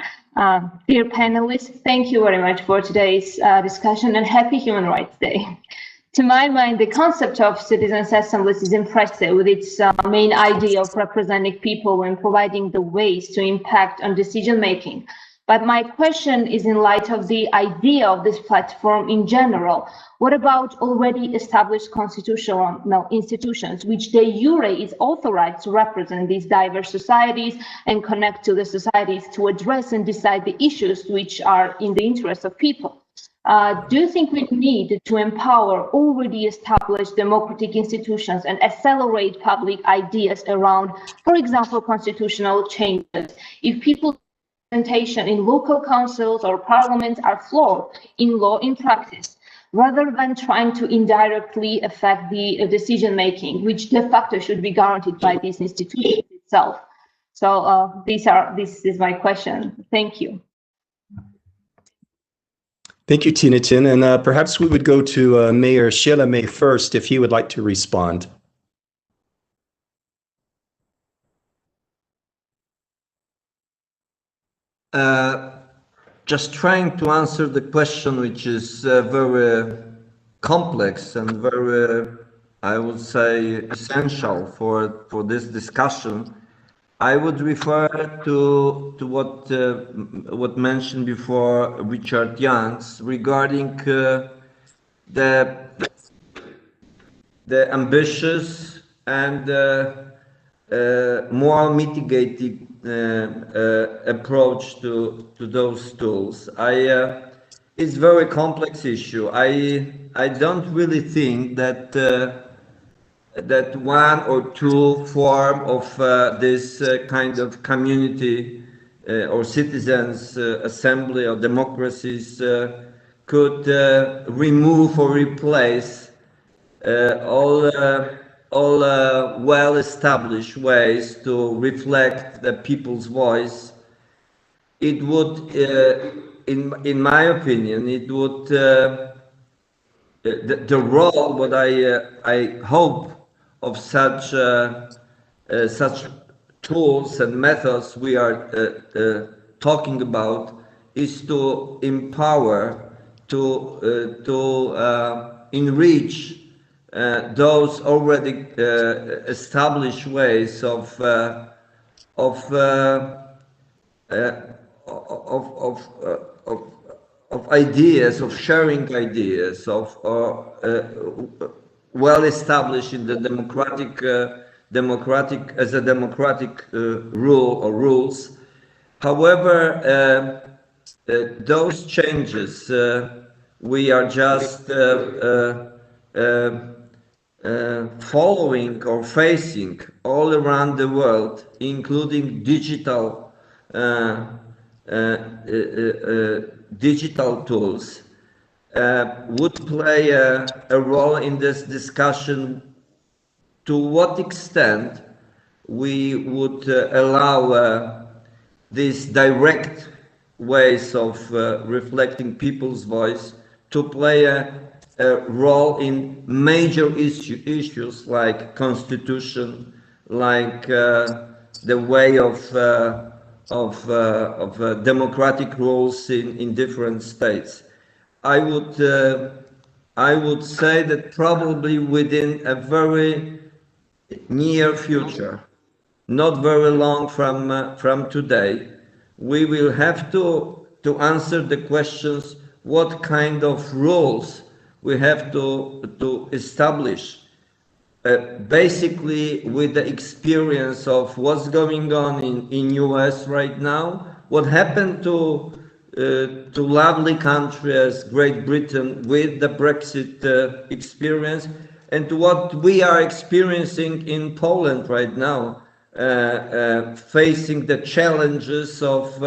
Dear panelists, thank you very much for today's discussion, and happy Human Rights Day. To my mind, the concept of citizens' assemblies is impressive, with its main idea of representing people and providing the ways to impact on decision-making. But my question is in light of the idea of this platform in general. What about already established constitutional institutions, which de jure is authorized to represent these diverse societies and connect to the societies to address and decide the issues which are in the interest of people? Do you think we need to empower already established democratic institutions and accelerate public ideas around, for example, constitutional changes? If people's representation in local councils or parliaments are flawed in law, in practice, rather than trying to indirectly affect the decision-making, which de facto should be guaranteed by these institutions itself. So this is my question. Thank you. Thank you, Tina Tin. And perhaps we would go to Mayor Sheila first, if he would like to respond. Just trying to answer the question, which is very complex and very, I would say, essential for this discussion. I would refer to what mentioned before Richard Youngs regarding the ambitious and more mitigating approach to those tools. It's a very complex issue. I don't really think that that one or two form of this kind of community or citizens assembly or democracies could remove or replace all well-established ways to reflect the people's voice. It would, in my opinion, it would the role, what I hope of such tools and methods we are talking about is to empower, to enrich those already established ways of ideas, of sharing ideas, of well established in the democratic rule or rules. However, those changes we are just following or facing all around the world, including digital tools, would play a role in this discussion. To what extent we would allow these direct ways of reflecting people's voice to play a role in major issues like constitution, like the way of democratic rules in different states. I would say that probably within a very near future, not very long from today, we will have to answer the questions: what kind of rules we have to establish, basically with the experience of what's going on in US right now, what happened to lovely country as Great Britain with the Brexit experience, and to what we are experiencing in Poland right now, facing the challenges of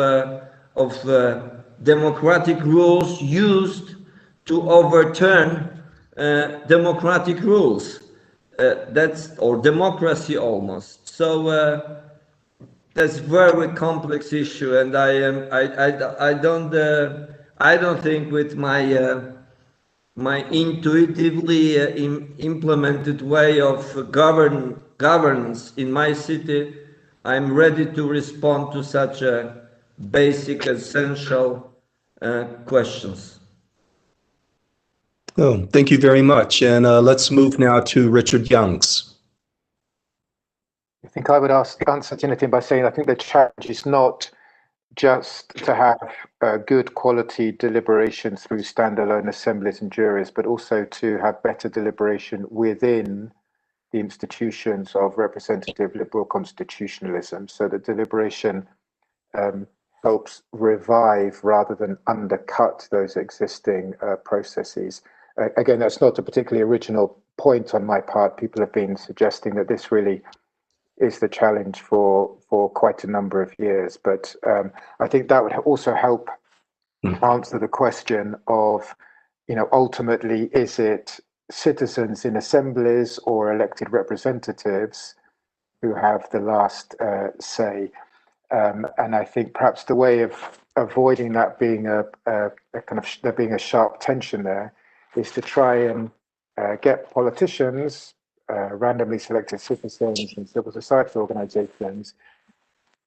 democratic rules used to overturn democratic rules. Or democracy almost. So that's a very complex issue, and I don't think with my intuitively implemented way of governance in my city, I'm ready to respond to such basic, essential questions. Oh, thank you very much. And let's move now to Richard Youngs. I think I would answer Timothy by saying I think the challenge is not just to have good quality deliberation through standalone assemblies and juries, but also to have better deliberation within the institutions of representative liberal constitutionalism, so that deliberation helps revive rather than undercut those existing processes. Again, that's not a particularly original point on my part. People have been suggesting that this really is the challenge for quite a number of years. But I think that would also help answer the question of, ultimately, is it citizens in assemblies or elected representatives who have the last say? And I think perhaps the way of avoiding that being there being a sharp tension there is to try and get politicians, randomly selected citizens and civil society organizations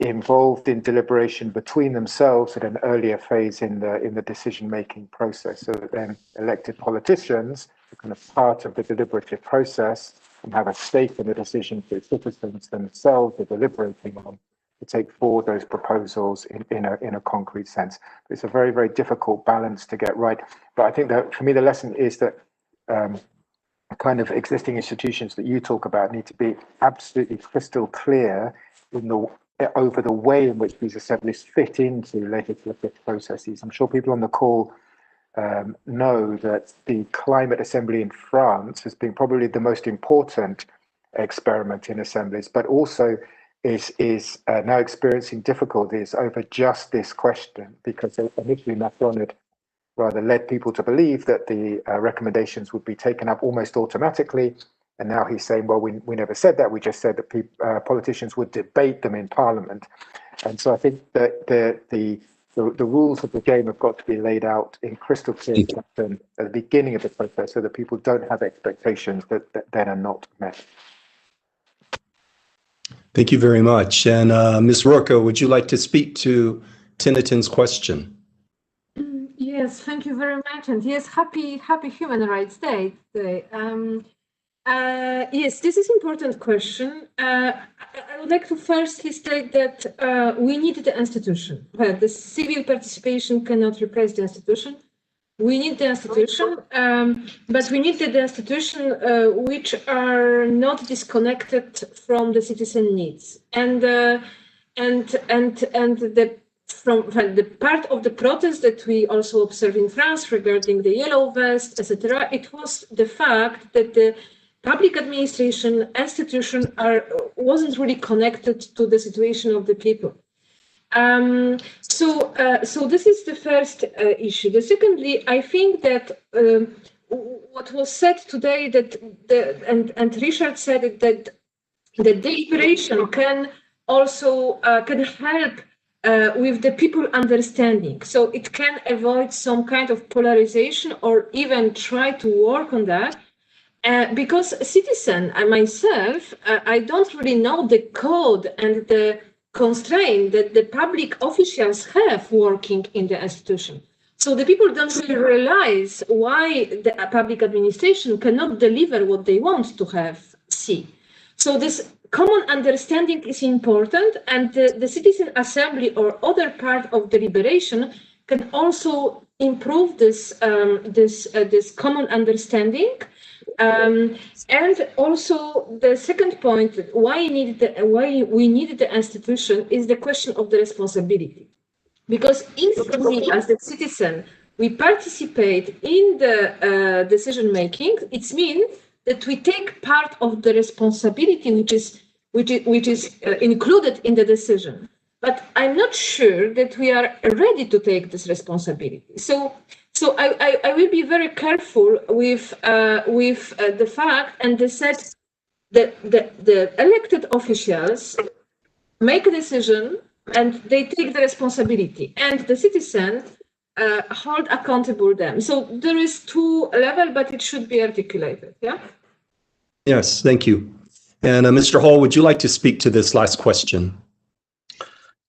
involved in deliberation between themselves at an earlier phase in the decision-making process, so that then elected politicians are kind of part of the deliberative process and have a stake in the decision that citizens themselves are deliberating on, to take forward those proposals in a concrete sense. It's a very, very difficult balance to get right. But I think that for me, the lesson is that kind of existing institutions that you talk about need to be absolutely crystal clear over the way in which these assemblies fit into legislative processes. I'm sure people on the call know that the Climate Assembly in France has been probably the most important experiment in assemblies, but also is now experiencing difficulties over just this question, because initially Macron had rather led people to believe that the recommendations would be taken up almost automatically. And now he's saying, well, we never said that. We just said that politicians would debate them in Parliament. And so I think that the rules of the game have got to be laid out in crystal clear fashion at the beginning of the process, so that people don't have expectations that then are not met. Thank you very much. And Ms. Rocco, would you like to speak to Tinatin's question? Yes, thank you very much. And yes, happy Human Rights Day today. Yes, this is an important question. I would like to firstly state that we need the institution. The civil participation cannot replace the institution. We need the institution, but we need the institution which are not disconnected from the citizen needs. And from the part of the protest that we also observed in France regarding the yellow vest, etc., it was the fact that the public administration institution wasn't really connected to the situation of the people. So this is the first issue. Secondly, I think that what was said today, that and Richard said it, that the deliberation can also can help with the people understanding. So it can avoid some kind of polarization, or even try to work on that. Because a citizen, I myself, I don't really know the code and the constraint that the public officials have working in the institution. So the people don't really realize why the public administration cannot deliver what they want to see. So this common understanding is important, and the citizen assembly or other part of deliberation can also improve this common understanding. And also the second point, why we need the institution, is the question of the responsibility. Because if we, as the citizen, we participate in the decision making, it means that we take part of the responsibility which is included in the decision. But I'm not sure that we are ready to take this responsibility. So I will be very careful with the fact, and they said that the elected officials make a decision and they take the responsibility, and the citizen hold accountable them. So there is two levels, but it should be articulated. Yeah. Yes, thank you. And Mr. Hall, would you like to speak to this last question?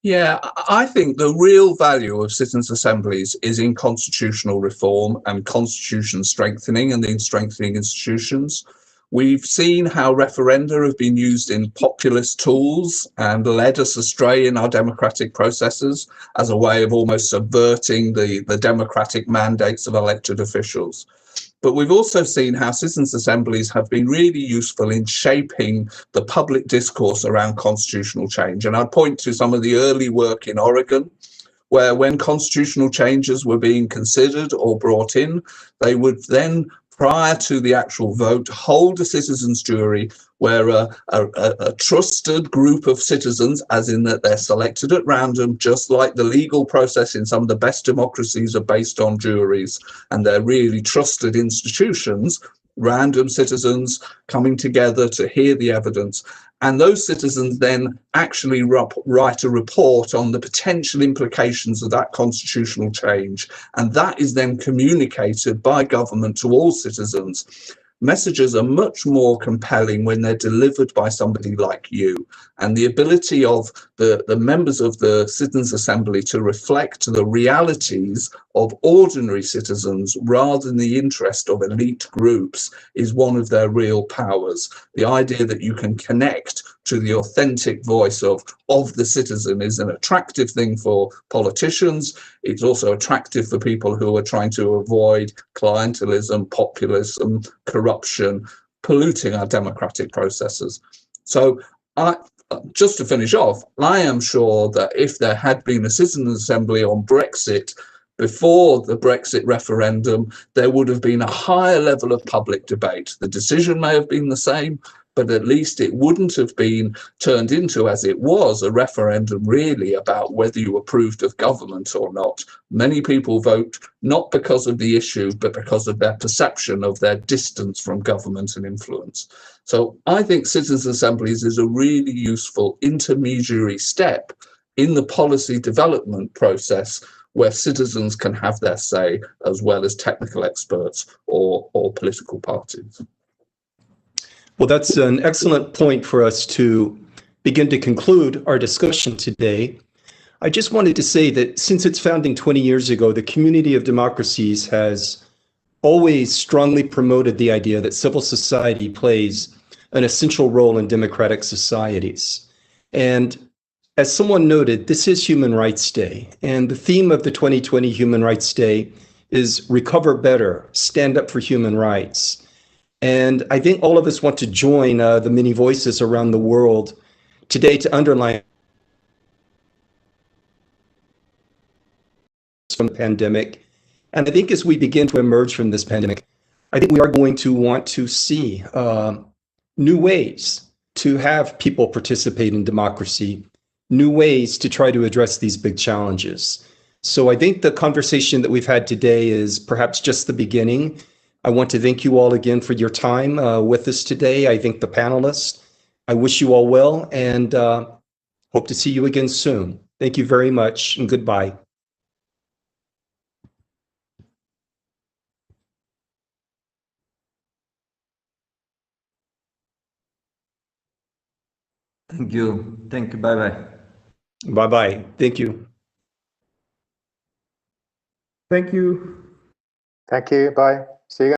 Yeah, I think the real value of citizens' assemblies is in constitutional reform and constitution strengthening and in strengthening institutions. We've seen how referenda have been used in populist tools and led us astray in our democratic processes as a way of almost subverting the democratic mandates of elected officials. But we've also seen how citizens' assemblies have been really useful in shaping the public discourse around constitutional change. And I'd point to some of the early work in Oregon, where when constitutional changes were being considered or brought in, they would then, prior to the actual vote, hold a citizens' jury where a trusted group of citizens, as in that they're selected at random, just like the legal process in some of the best democracies are based on juries, and they're really trusted institutions, random citizens coming together to hear the evidence. And those citizens then actually write a report on the potential implications of that constitutional change. And that is then communicated by government to all citizens. Messages are much more compelling when they're delivered by somebody like you. And the ability of the members of the Citizens' Assembly to reflect the realities of ordinary citizens rather than the interest of elite groups is one of their real powers. The idea that you can connect to the authentic voice of the citizen is an attractive thing for politicians. It's also attractive for people who are trying to avoid clientelism, populism, corruption, polluting our democratic processes. So just to finish off, I am sure that if there had been a citizens' assembly on Brexit before the Brexit referendum, there would have been a higher level of public debate. The decision may have been the same, but at least it wouldn't have been turned into, as it was, a referendum really about whether you approved of government or not. Many people vote not because of the issue, but because of their perception of their distance from government and influence. So I think citizens' assemblies is a really useful intermediary step in the policy development process where citizens can have their say as well as technical experts or political parties. Well, that's an excellent point for us to begin to conclude our discussion today. I just wanted to say that since its founding 20 years ago, the Community of Democracies has always strongly promoted the idea that civil society plays an essential role in democratic societies. And as someone noted, this is Human Rights Day, and the theme of the 2020 Human Rights Day is Recover Better, Stand Up for Human Rights. And I think all of us want to join the many voices around the world today to underline from the pandemic. And I think as we begin to emerge from this pandemic, I think we are going to want to see new ways to have people participate in democracy, new ways to try to address these big challenges. So I think the conversation that we've had today is perhaps just the beginning. I want to thank you all again for your time with us today. I thank the panelists. I wish you all well and hope to see you again soon. Thank you very much and goodbye. Thank you. Thank you. Bye-bye. Bye-bye. Thank you. Thank you. Thank you. Bye. See you.